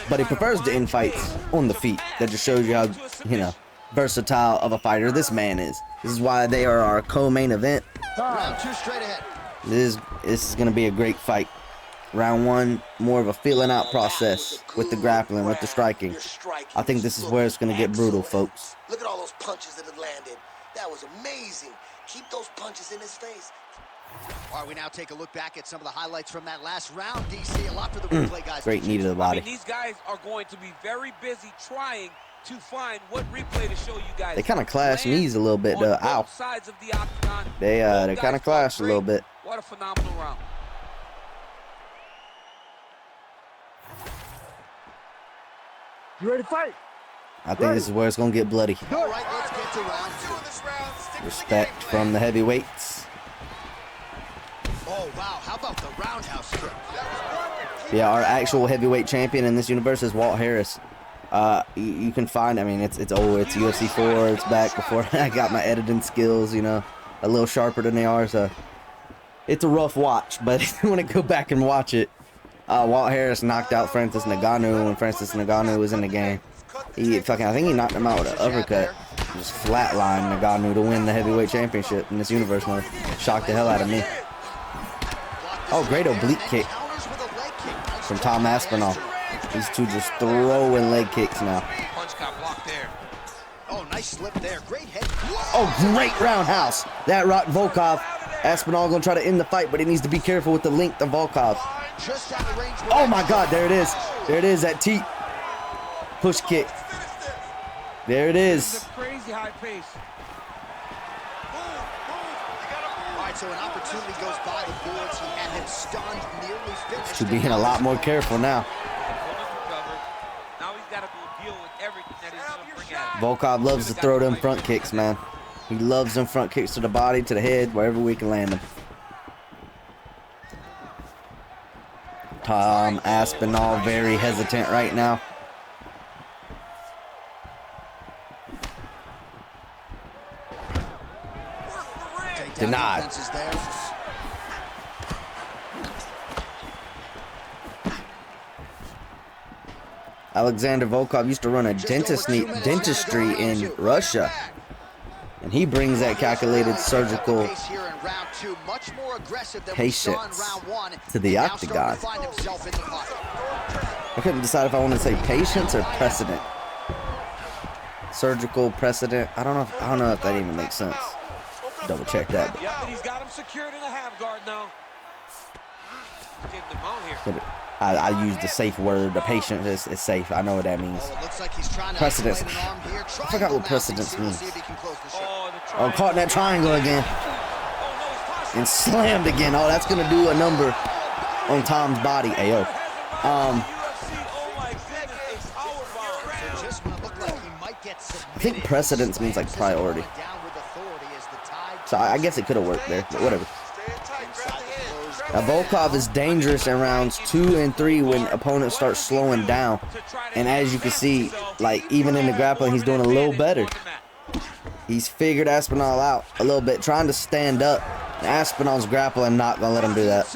but he prefers to end fights on the feet. That just shows you how, you know, versatile of a fighter this man is. This is why they are our co-main event. Round 2 straight ahead. This is going to be a great fight. Round 1, more of a feeling out process with the grappling, with the striking. I think this is where it's going to get brutal, folks. Look at all those punches that it landed. That was amazing. Keep those punches in his face. All right, we now take a look back at some of the highlights from that last round, DC. A lot for the replay, guys. Great knee to the body. I mean, these guys are going to be very busy trying to find what replay to show you guys. They kind of clash knees a little bit, though. Ow. Sides of the octagon. They kind of clash a little bit. What a phenomenal round. You ready to fight? I think this is where it's going to get bloody. All right, let's get to round 2. Respect from the heavyweights. Oh, wow. How about the roundhouse kick? Yeah, our actual heavyweight champion in this universe is Walt Harris. You can find, I mean, it's old. It's UFC 4. It's back before I got my editing skills, you know, a little sharper than they are. So it's a rough watch, but if you want to go back and watch it, Walt Harris knocked out Francis Ngannou when Francis Ngannou was in the game. I think he knocked him out with an uppercut. Just flatlined Ngannou to win the heavyweight championship in this universe mode. Shocked the hell out of me. Oh, great oblique kick from Tom Aspinall. These two just throwing leg kicks now. Punch got blocked there. Oh, nice slip there. Great head. Oh, great roundhouse. That rocked Volkov. Aspinall gonna try to end the fight, but he needs to be careful with the length of Volkov. Oh my God, there it is. There it is, that T push kick. There it is. Crazy high pace. All right, so an opportunity goes by the boards. He had him stunned, nearly finished. Should be being a lot more careful now. Now he's got to deal with everything that he's going to bring at him. Volkov loves to throw them front kicks, man. He loves them front kicks to the body, to the head, wherever we can land them. Tom Aspinall very hesitant right now. Denied. Alexander Volkov used to run a dentistry in Russia. And he brings that calculated surgical patience to the octagon. I couldn't decide if I want to say patience or precedent. Surgical precedent. I don't know if that even makes sense. Double check that. Yep, and he's got him secured in a half guard now. Getting him out here. But I use the safe word. The patience is safe. I know what that means. Precedence. I forgot what precedence means. Oh, caught in that triangle again. And slammed again. Oh, that's going to do a number on Tom's body. Ayo. I think precedence means like priority. So I guess it could have worked there, but whatever. Now Volkov is dangerous in rounds 2 and 3 when opponents start slowing down. And as you can see, like even in the grappling, he's doing a little better. He's figured Aspinall out a little bit, trying to stand up. And Aspinall's grappling, not gonna let him do that.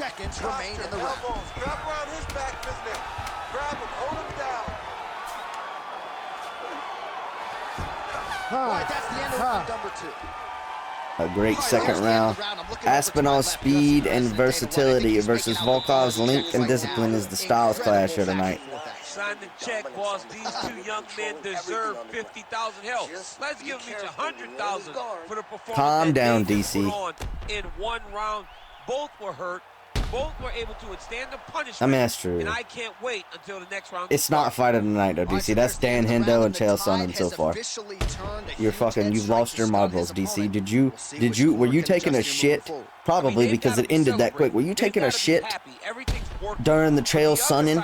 A great second round. Aspinall's speed and versatility versus Volkov's length and discipline is the styles clash here tonight. Sign the check, boss. These two young men deserve 50,000. Hell, let's give them each 100,000 for the performance. Calm down, DC. In one round, both were hurt. Both were able to withstand the punishment. I mean, that's true. And I can't wait until the next round. It's not fight of the night, though, DC. That's Dan Hendo and Chael Sonnen so far. You've lost your marbles, DC. Were you taking a shit? Probably because it ended that quick. Were you taking a shit during the Chael Sonnen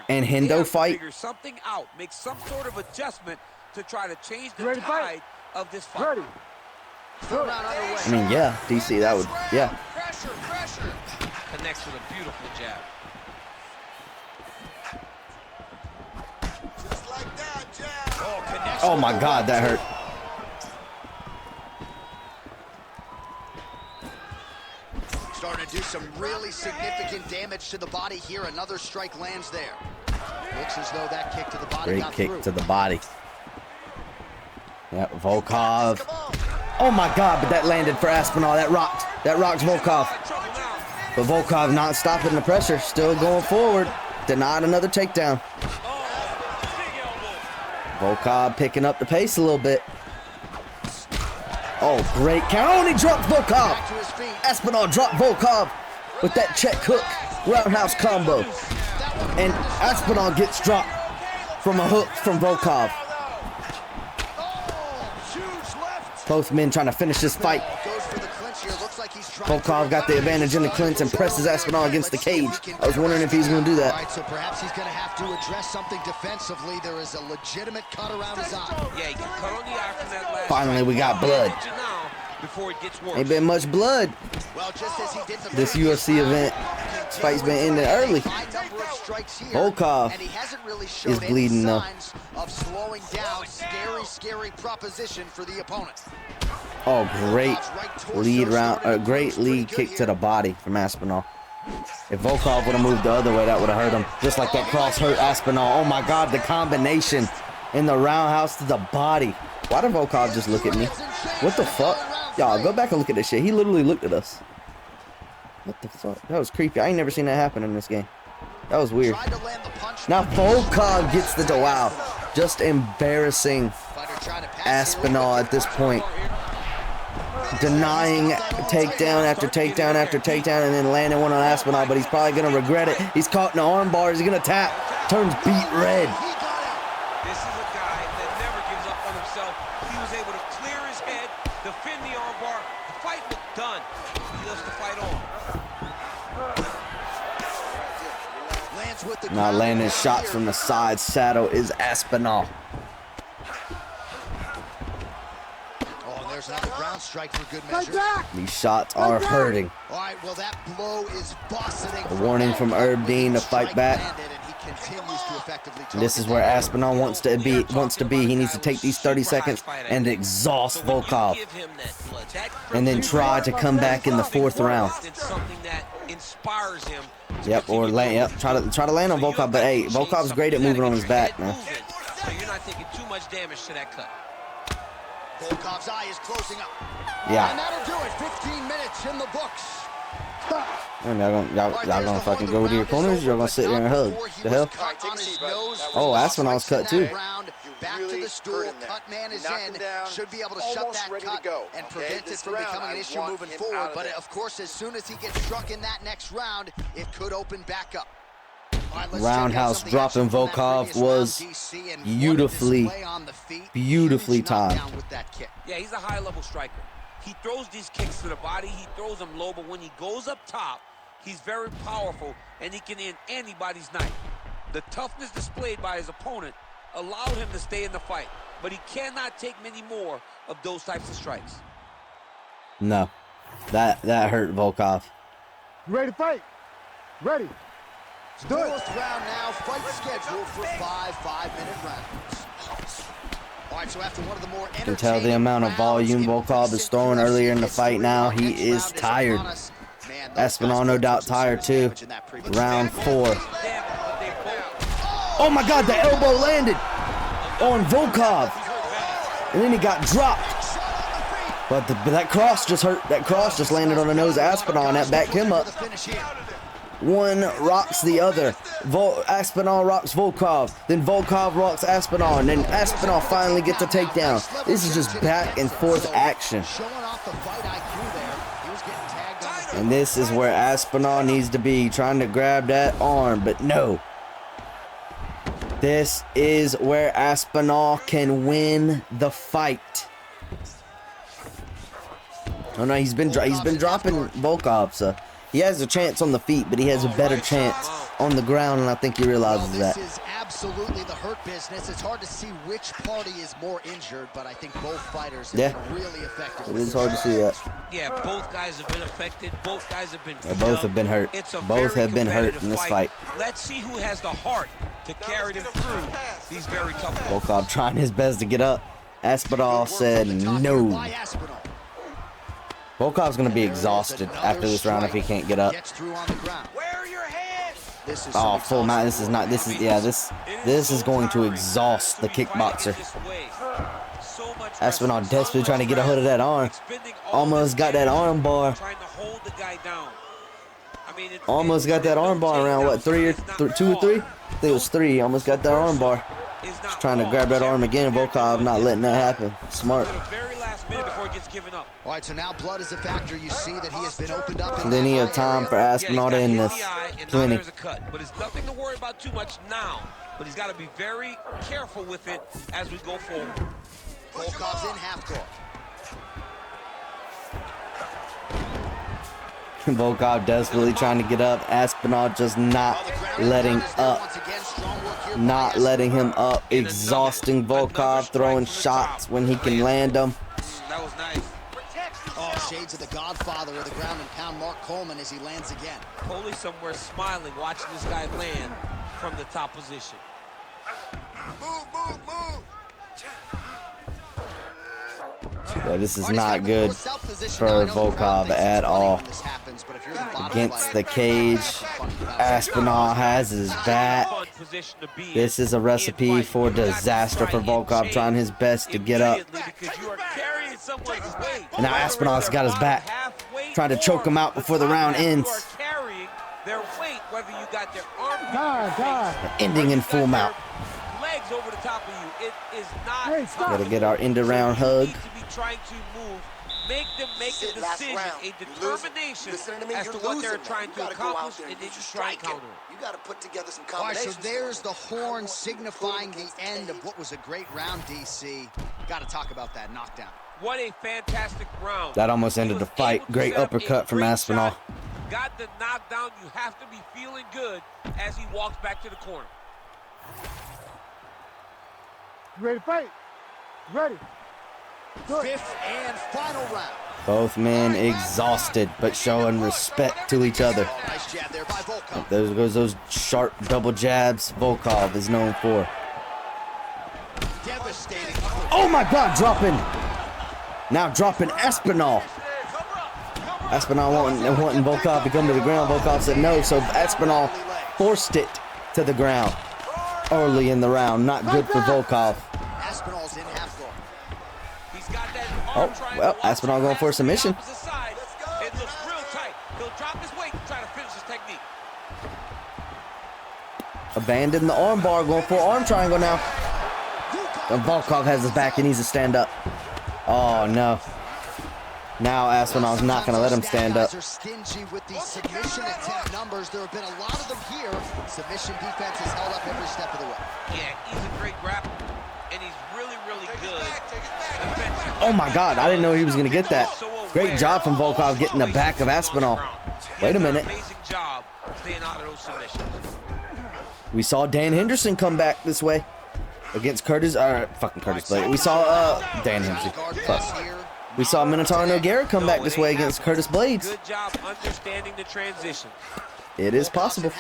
and Hendo fight? Figure something out. Make some sort of adjustment to try to change the tide of this fight. I mean, yeah, DC, that would, yeah. Connects with a beautiful jab. Oh my God, that hurt. Starting to do some really significant damage to the body here. Another strike lands there. Looks as though that kick to the body got through. Great kick to the body. Yeah, Volkov. Oh my God, but that landed for Aspinall. That rocked Volkov. But Volkov not stopping the pressure, still going forward. Denied another takedown. Volkov picking up the pace a little bit. Oh, great count. Oh, and he dropped Volkov. Aspinall dropped Volkov with that check hook roundhouse combo. And Aspinall gets dropped from a hook from Volkov. Both men trying to finish this fight. Volkov got the advantage in the clinch and presses Aspinall against the cage. I was wondering if he's going to do that. All right, so perhaps he's going to have to address something defensively. There is a legitimate cut around his eye. Yeah, he got cut on the eye from that last. Finally, we got blood. Before it gets worse. Ain't been much blood. Well, just as he did this UFC event, this fight's been ending early. Volkov is bleeding though. Of slowing down, scary proposition for the opponent. Oh, great great lead kick to the body from Aspinall. If Volkov would have moved the other way, that would have hurt him. Just like that cross hurt Aspinall. Oh my God, the combination in the roundhouse to the body. Why did Volkov just look at me? What the fuck? Y'all, go back and look at this shit. He literally looked at us. What the fuck? That was creepy. I ain't never seen that happen in this game. That was weird. Now Volkov gets the wow. Just embarrassing Aspinall at this point. Denying takedown after takedown after takedown and then landing one on Aspinall, but he's probably going to regret it. He's caught in the arm bar. He's going to tap. Turns beat red. This is a guy that never gives up on himself. He was able to clear his head, defend the arm bar. The fight looked done. He lets the fight on. Now landing shots from the side saddle is Aspinall. There's another ground strike for good measure. These shots are hurting. All right, well, that blow is busting. A warning from Herb Dean to fight back. This is where Aspinall wants to be. He needs to take these 30 seconds and exhaust Volkov. And then try to come back in the 4th round. Yep, or try to land on Volkov, but hey, Volkov's great at moving on his back, man. So you're not taking too much damage to that cut. Volkov's eye is closing up. Yeah. And that'll do it. 15 minutes in the books. Y'all gonna fucking go to your corners? Y'all gonna sit there and hug? The hell? Oh, Aspinall's cut too. Back to the stool. Cut man is in. Should be able to shut that cut and prevent it from becoming an issue moving forward. But of course, as soon as he gets struck in that next round, it could open back up. Roundhouse dropping Volkov was beautifully timed. Yeah, he's a high-level striker. He throws these kicks to the body. He throws them low, but when he goes up top, He's very powerful, and he can end anybody's night. The toughness displayed by his opponent allowed him to stay in the fight, but he cannot take many more of those types of strikes. No, that hurt Volkov. You ready to fight? Ready. Let's do it. Fourth round now, fight scheduled for 5 5-minute rounds. All right, so after one of the more You can tell the amount of volume Volkov is throwing earlier in the fight now. He is tired. Aspinall no doubt tired too. Round 4. Oh my God, the elbow landed on Volkov. And then he got dropped. But that cross just hurt. That cross just landed on the nose of Aspinall, and that backed him up. One rocks the other. Aspinall rocks Volkov. Then Volkov rocks Aspinall. And then Aspinall finally gets a takedown. This is just back and forth action. And this is where Aspinall needs to be, trying to grab that arm, but no. This is where Aspinall can win the fight. Oh no, he's been dropping Volkov, so he has a chance on the feet, but he has a better chance on the ground, and I think he realizes that. This is absolutely the hurt business. It's hard to see which party is more injured, but I think both fighters have been really effective. It is hard to see that. Yeah, both guys have been affected. Both guys have been. Both have been hurt. Both have been hurt in this fight. Let's see who has the heart to carry them through these very tough fights. Volkov trying his best to get up. Aspinall said no. Volkov's going to be exhausted after this round if he can't get up. Oh, full mount. This is going to exhaust the kickboxer. Aspinall desperately trying to get a hold of that arm. Almost got that arm bar. Almost got that arm bar around, what, 2 or 3? I think it was 3. Almost got that arm bar. Just trying to grab that arm again. Volkov not letting that happen. Smart. All right, so now blood is a factor. You see that he has been opened up. Plenty of time for Aspinall to end this. Plenty. But it's nothing to worry about too much now. But he's got to be very careful with it as we go forward. Volkov's in half guard. Volkov desperately trying to get up. Aspinall just not letting up. Not letting him up. Exhausting Volkov, throwing shots when he can land them. That was nice. Oh, shades of the Godfather of the ground and pound, Mark Coleman, as he lands again. Coley somewhere smiling, watching this guy land from the top position. Move. Yeah, this is not good for Volkov at all. Against the cage, Aspinall has his back. This is a recipe for disaster for Volkov, trying his best to get up. And now Aspinall's got his back, trying to choke him out before the round ends. Ending in full mount. Legs over the top of you. It is not. Gotta get our end around hug. Trying to move, make them make a decision, a determination as to what they're trying to accomplish, and then you try and counter it. You got to put together some All right, combinations. so there's the horn signifying the end of what was a great round, DC. Got to talk about that knockdown. What a fantastic round. That almost ended the fight. Great uppercut from Aspinall. Got the knockdown. You have to be feeling good as he walks back to the corner. You ready to fight? Ready. Fifth and final round. Both men exhausted, but showing respect to each other. Nice jab there by Volkov. There goes those sharp double jabs Volkov is known for. Devastating. Oh my God, dropping. Now dropping Aspinall. Aspinall wanting Volkov to come to the ground. Volkov said no, so Aspinall forced it to the ground early in the round. Not good for Volkov. Aspinall's in half guard. Oh, well, Aspinall going for a submission. It looks real tight. He'll drop his weight and try to finish his technique. Abandon the arm bar, going for arm triangle now. And Volkov has his back, he needs to stand up. Oh no. Now Aspinall's not going to let him stand up. Guys are stingy with these submission attempt numbers. There have been a lot of them here. Submission defense has held up every step of the way. Yeah, he's a great grappler, and he's really, really good. Oh my God, I didn't know he was going to get that. Great job from Volkov getting the back of Aspinall. Wait a minute. Amazing job staying out of those submissions. We saw Dan Henderson come back this way against Curtis, fucking Curtis Blaydes. We saw Dan Henderson. Fuck. We saw Minotauro Nogueira come back this way against Curtis Blaydes. Good job understanding the transition. It is possible.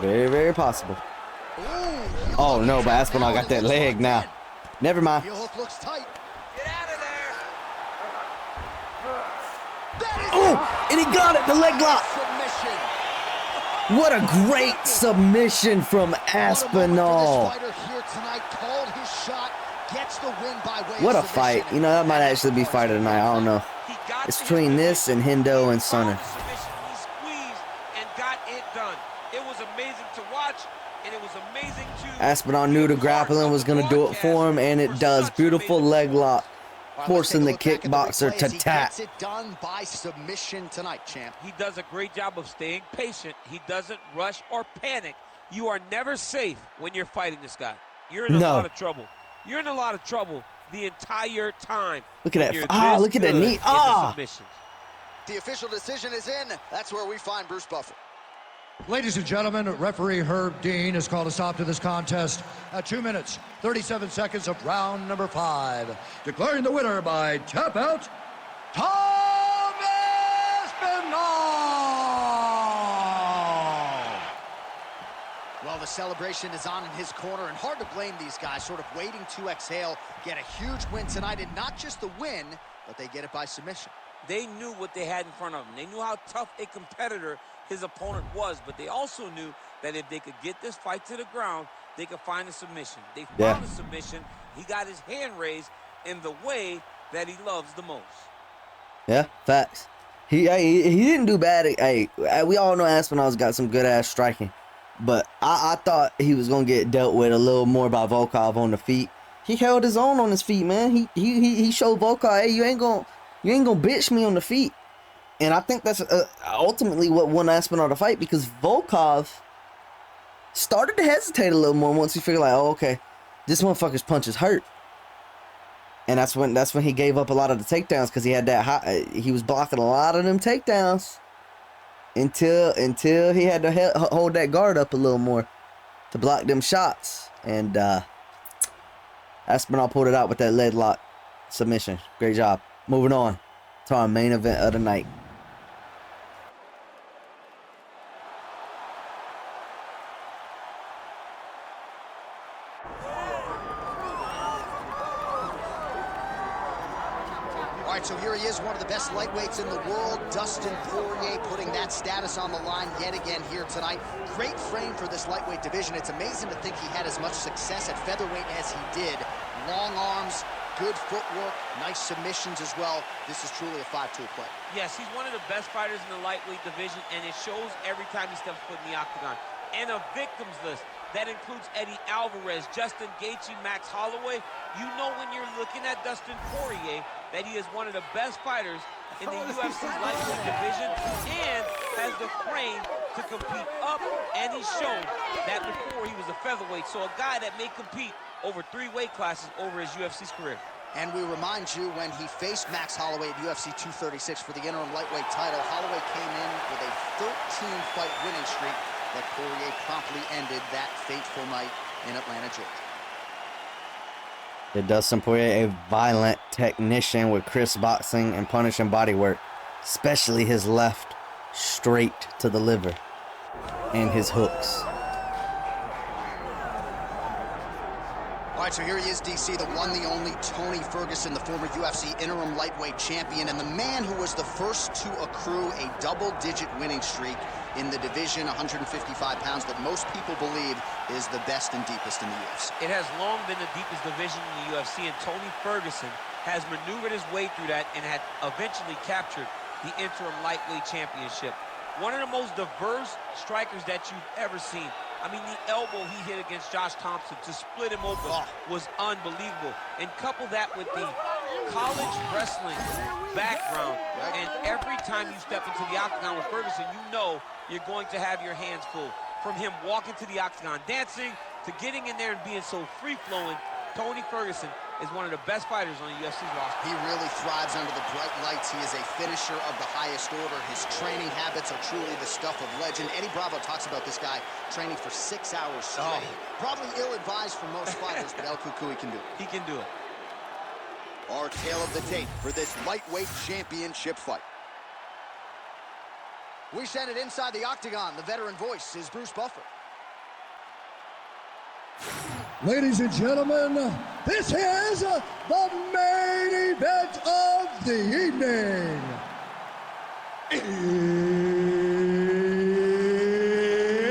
Very, very possible. Oh no, but Aspinall got that leg now. Never mind. Looks tight. Get out of there. Oh, and he got it, the leg lock. Submission. What a great submission from Aspinall. What a fight. You know, that might actually be fight of the night. I don't know. It's between this and Hendo and Sonnen. He squeezed and got it done. It was amazing to watch, and it was amazing to... Aspinall knew the grappling was going to do it for him, and it does. Beautiful leg lock, forcing the kickboxer to tap. It done by submission tonight, champ. He does a great job of staying patient. He doesn't rush or panic. You are never safe when you're fighting this guy. You're in a lot of trouble. You're in a lot of trouble the entire time. Look at that. Look at that knee. The official decision is in. That's where we find Bruce Buffer. Ladies and gentlemen, referee Herb Dean has called a stop to this contest at 2 minutes, 37 seconds of round number 5. Declaring the winner by tap out, Aspinall! Well, the celebration is on in his corner, and hard to blame these guys, sort of waiting to exhale, get a huge win tonight, and not just the win, but they get it by submission. They knew what they had in front of them. They knew how tough a competitor his opponent was, but they also knew that if they could get this fight to the ground, they could find a submission. They found a submission. He got his hand raised in the way that he loves the most. Yeah, facts. He didn't do bad. Hey, we all know Aspinall's got some good ass striking, but I thought he was gonna get dealt with a little more by Volkov on the feet. He held his own on his feet, man. He showed Volkov, hey, you ain't gonna bitch me on the feet. And I think that's ultimately what won Aspinall the fight, because Volkov started to hesitate a little more once he figured like, oh, okay, this motherfucker's punches hurt. And that's when he gave up a lot of the takedowns, because he had that he was blocking a lot of them takedowns until he had to hold that guard up a little more to block them shots. And Aspinall pulled it out with that leg lock submission. Great job. Moving on to our main event of the night. All right, so here he is, one of the best lightweights in the world, Dustin Poirier, putting that status on the line yet again here tonight. Great frame for this lightweight division. It's amazing to think he had as much success at featherweight as he did. Long arms, good footwork, nice submissions as well. This is truly a 5-tool play. Yes, he's one of the best fighters in the lightweight division, and it shows every time he steps foot in the octagon. And a victims list that includes Eddie Alvarez, Justin Gaethje, Max Holloway. You know when you're looking at Dustin Poirier that he is one of the best fighters in the UFC lightweight division and has the frame to compete up, and he's shown that before he was a featherweight. So a guy that may compete over 3 weight classes over his UFC's career. And we remind you, when he faced Max Holloway at UFC 236 for the interim lightweight title, Holloway came in with a 13-fight winning streak that Poirier promptly ended that fateful night in Atlanta, Georgia. Dustin Poirier, a violent technician with crisp boxing and punishing bodywork, especially his left straight to the liver and his hooks. All right, so here he is, DC, the one, the only Tony Ferguson, the former UFC interim lightweight champion, and the man who was the first to accrue a double-digit winning streak in the division, 155 pounds, that most people believe is the best and deepest in the UFC. It has long been the deepest division in the UFC, and Tony Ferguson has maneuvered his way through that and had eventually captured the interim lightweight championship. One of the most diverse strikers that you've ever seen. I mean, the elbow he hit against Josh Thompson to split him open was unbelievable. And couple that with the college wrestling background, and every time you step into the octagon with Ferguson, you know you're going to have your hands full. From him walking to the octagon, dancing, to getting in there and being so free-flowing, Tony Ferguson is one of the best fighters on the UFC roster. He really thrives under the bright lights. He is a finisher of the highest order. His training habits are truly the stuff of legend. Eddie Bravo talks about this guy training for 6 hours straight. Probably ill-advised for most fighters, but El Cucuy can do it. He can do it. Our tale of the tape for this lightweight championship fight. We send it inside the octagon. The veteran voice is Bruce Buffer. Ladies and gentlemen, this is the main event of the evening.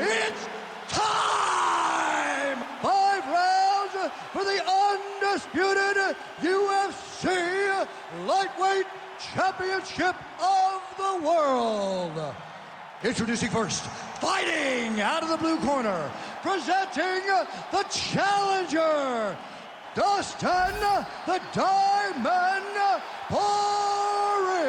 It's time! 5 rounds for the undisputed UFC Lightweight Championship of the World. Introducing first, fighting out of the blue corner, presenting the challenger, Dustin the Diamond Poirier.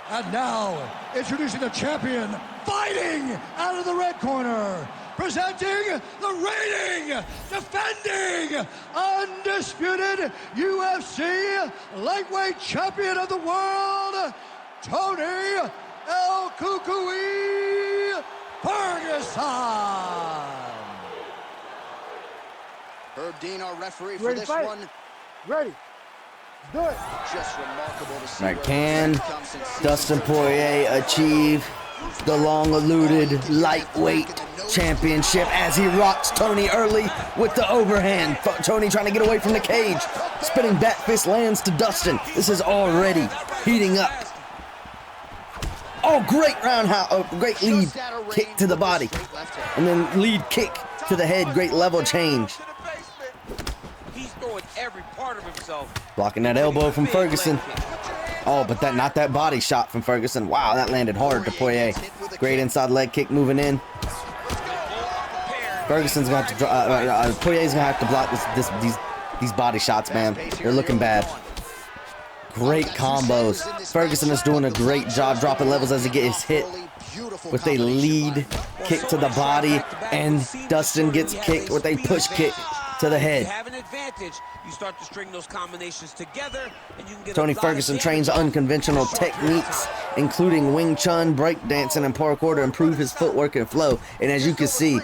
And now, introducing the champion, fighting out of the red corner, presenting the reigning, defending, undisputed UFC Lightweight Champion of the World, Tony El Cucuy Ferguson. Herb Dean, our referee for this one. Ready. Do it. Just remarkable to see. Right, can Dustin Poirier achieve the long-eluded lightweight championship as he rocks Tony early with the overhand? Tony trying to get away from the cage. Spinning back fist lands to Dustin. This is already heating up. Oh, great roundhouse. Oh, great lead kick to the body. And then lead kick to the head. Great level change. He's throwing every part of himself. Blocking that elbow from Ferguson. Oh, but that not that body shot from Ferguson. Wow, that landed hard to Poirier. Great inside leg kick moving in. Ferguson's gonna have to Poirier's gonna have to block these body shots, man. They're looking bad. Great combos. Ferguson is doing a great job dropping levels as he gets hit with a lead kick to the body, and Dustin gets kicked with a push kick to the head. You have an advantage. You start to string those combinations together, and you can get Tony Ferguson trains unconventional techniques, including Wing Chun, breakdancing, and parkour to improve his footwork and flow. And as you can see,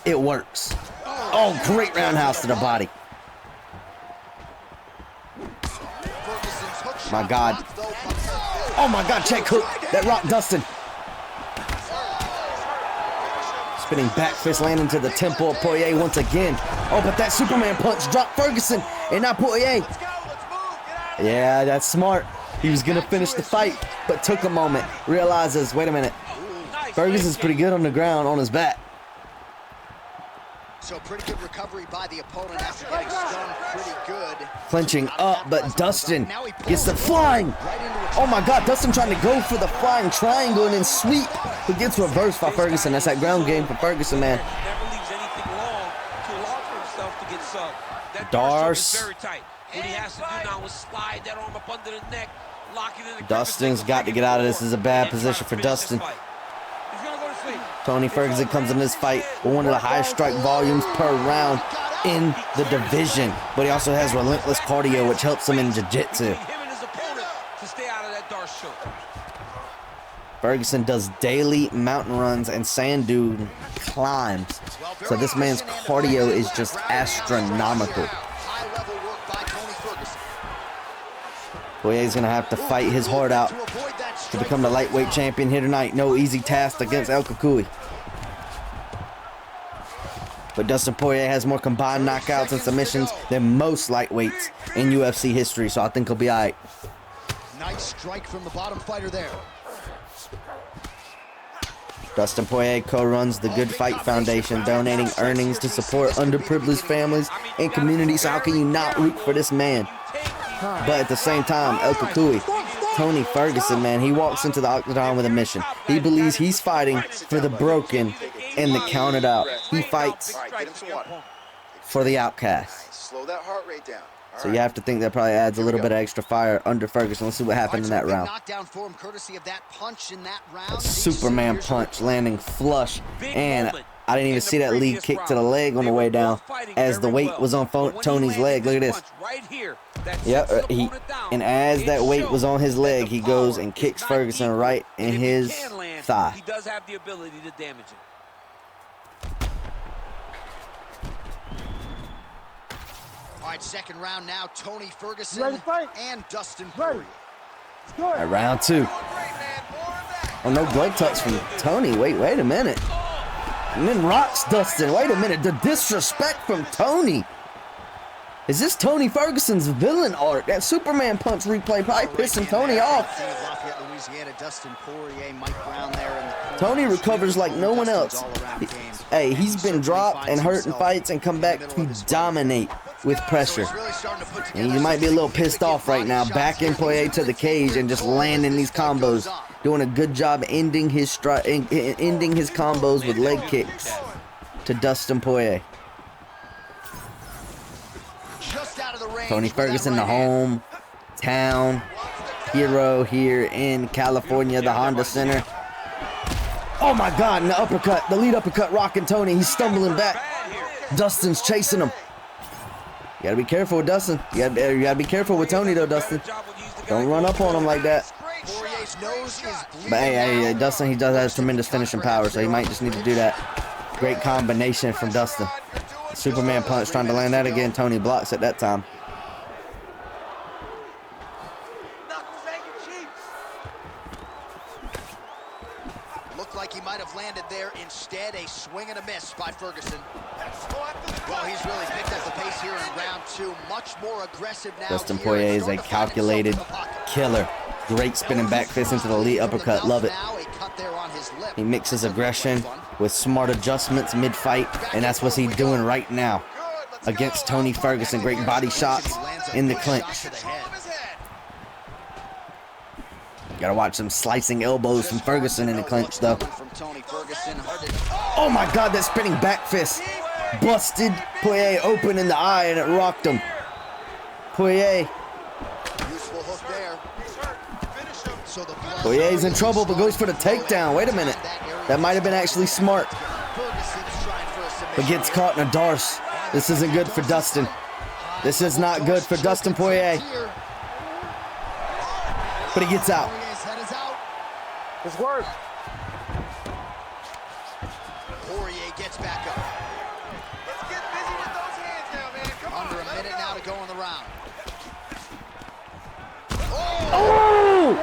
it works. Oh, great roundhouse to the body. My God. Oh my God, check hook. That rocked Dustin. Spinning back fist landing to the temple of Poirier once again. Oh, but that Superman punch dropped Ferguson and not Poirier. Yeah, that's smart. He was gonna finish the fight, but took a moment. Realizes, wait a minute. Ferguson's pretty good on the ground on his back. So pretty good recovery by the opponent after getting stunned pretty good. Clenching up, but Dustin gets the flying. Oh my God, Dustin trying to go for the flying triangle and then sweep, but gets reversed by Ferguson. That's that ground game for Ferguson, man. Never leaves anything long to allow for himself to get subbed. That Darce. is very tight. What he has to do now is slide that arm up under the neck, lock it in the Dustin's got to get out of this. This is a bad position for Dustin. Tony Ferguson comes in this fight with one of the highest strike volumes per round in the division, but he also has relentless cardio, which helps him in jiu-jitsu. Ferguson does daily mountain runs and sand dune climbs, so this man's cardio is just astronomical. Poirier's gonna have to fight his heart out to become the lightweight champion here tonight. No easy task against El Cucuy. But Dustin Poirier has more combined knockouts and submissions than most lightweights in UFC history, so I think he'll be all right. Nice strike from the bottom fighter there. Dustin Poirier co-runs the Good Fight Foundation, donating earnings to support underprivileged families and communities. So how can you not root for this man? But at the same time, El Cucuy, Tony Ferguson, man, he walks into the octagon with a mission. He believes he's fighting for the broken and the counted out. He fights for the outcast. Slow that heart rate down. So you have to think that probably adds a little bit of extra fire under Ferguson. Let's see what happened in that round. Knockdown for him courtesy of that punch in that round. Superman punch landing flush, and I didn't even see that lead kick to the leg on the way down as the weight was on Tony's leg. Look at this. Yep, and as that weight was on his leg, he goes and kicks Ferguson right in his thigh. He does have the ability to damage him. All right, second round now. Tony Ferguson and Dustin Poirier. Right, round 2. Oh, no blood touch from Tony. Wait a minute. And then rocks Dustin. Wait a minute. The disrespect from Tony. Is this Tony Ferguson's villain art? That Superman punch replay probably pissing Tony off. Tony recovers like no one else. Hey, he's been dropped and hurt in fights and come back to dominate with pressure. And you might be a little pissed off right now, backing Poirier to the cage and just landing these combos. Doing a good job ending his combos with leg kicks to Dustin Poirier. Tony Ferguson, the hometown hero here in California, the Honda Center. Oh my God, and the uppercut, the lead uppercut rocking Tony. He's stumbling back. Dustin's chasing him. You gotta be careful with Dustin. You gotta be careful with Tony though, Dustin. Don't run up on him like that. But hey, Dustin, he does have tremendous finishing power, so he might just need to do that. Great combination from Dustin. Superman punch, trying to land that again. Tony blocks at that time. Looked like he might have landed there. Instead, a swing and a miss by Ferguson. Well, he's really picked up the pace here in round 2. Much more aggressive now. Dustin Poirier is a calculated killer. Great spinning back fist into the lead uppercut. Love it. He mixes aggression with smart adjustments mid-fight, and that's what he's doing right now against Tony Ferguson. Great body shots in the clinch. Gotta watch some slicing elbows from Ferguson in the clinch, though. Oh my God, that spinning back fist busted Poirier open in the eye, and it rocked him. Poirier's in trouble, but goes for the takedown. Wait a minute. That might have been actually smart. But gets caught in a darce. This isn't good for Dustin. This is not good for Dustin Poirier. But he gets out. It's work. Poirier gets back up. Let's get busy with those hands now, man. Come on. Under a minute now to go in the round. Oh!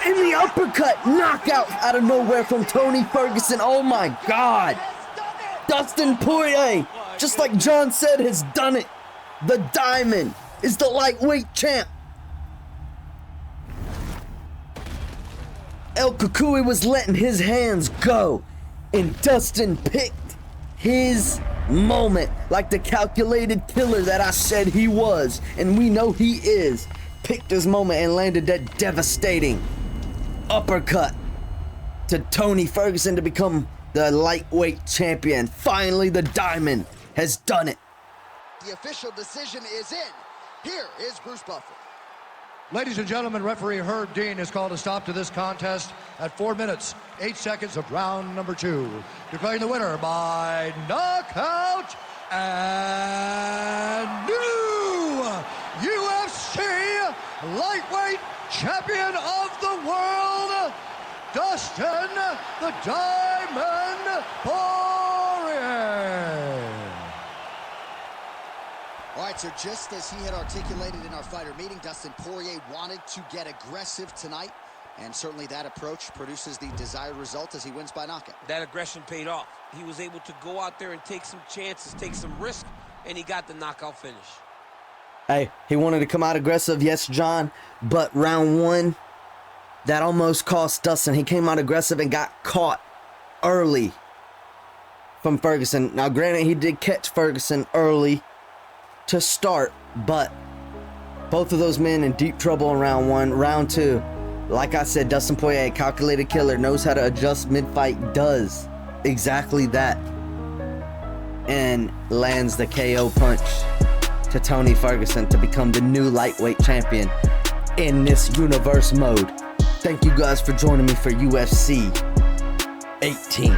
And the uppercut knockout out of nowhere from Tony Ferguson. Oh my God. Dustin Poirier, just like John said, has done it. The Diamond is the lightweight champ. El Cucuy was letting his hands go, and Dustin picked his moment like the calculated killer that I said he was, and we know he is. Picked his moment and landed that devastating uppercut to Tony Ferguson to become the lightweight champion. Finally, the Diamond has done it. The official decision is in. Here is Bruce Buffer. Ladies and gentlemen, referee Herb Dean has called a stop to this contest at 4 minutes, 8 seconds of round number 2. Declaring the winner by knockout and new UFC lightweight champion of the world, Dustin the Diamond Poirier. All right, so just as he had articulated in our fighter meeting, Dustin Poirier wanted to get aggressive tonight, and certainly that approach produces the desired result as he wins by knockout. That aggression paid off. He was able to go out there and take some chances, take some risk, and he got the knockout finish. Hey, he wanted to come out aggressive, yes, John, but round 1, that almost cost Dustin. He came out aggressive and got caught early from Ferguson. Now, granted, he did catch Ferguson early to start, but both of those men in deep trouble in round 1. Round 2, like I said, Dustin Poirier, calculated killer, knows how to adjust mid-fight, does exactly that, and lands the KO punch to Tony Ferguson to become the new lightweight champion in this universe mode. Thank you guys for joining me for UFC 18.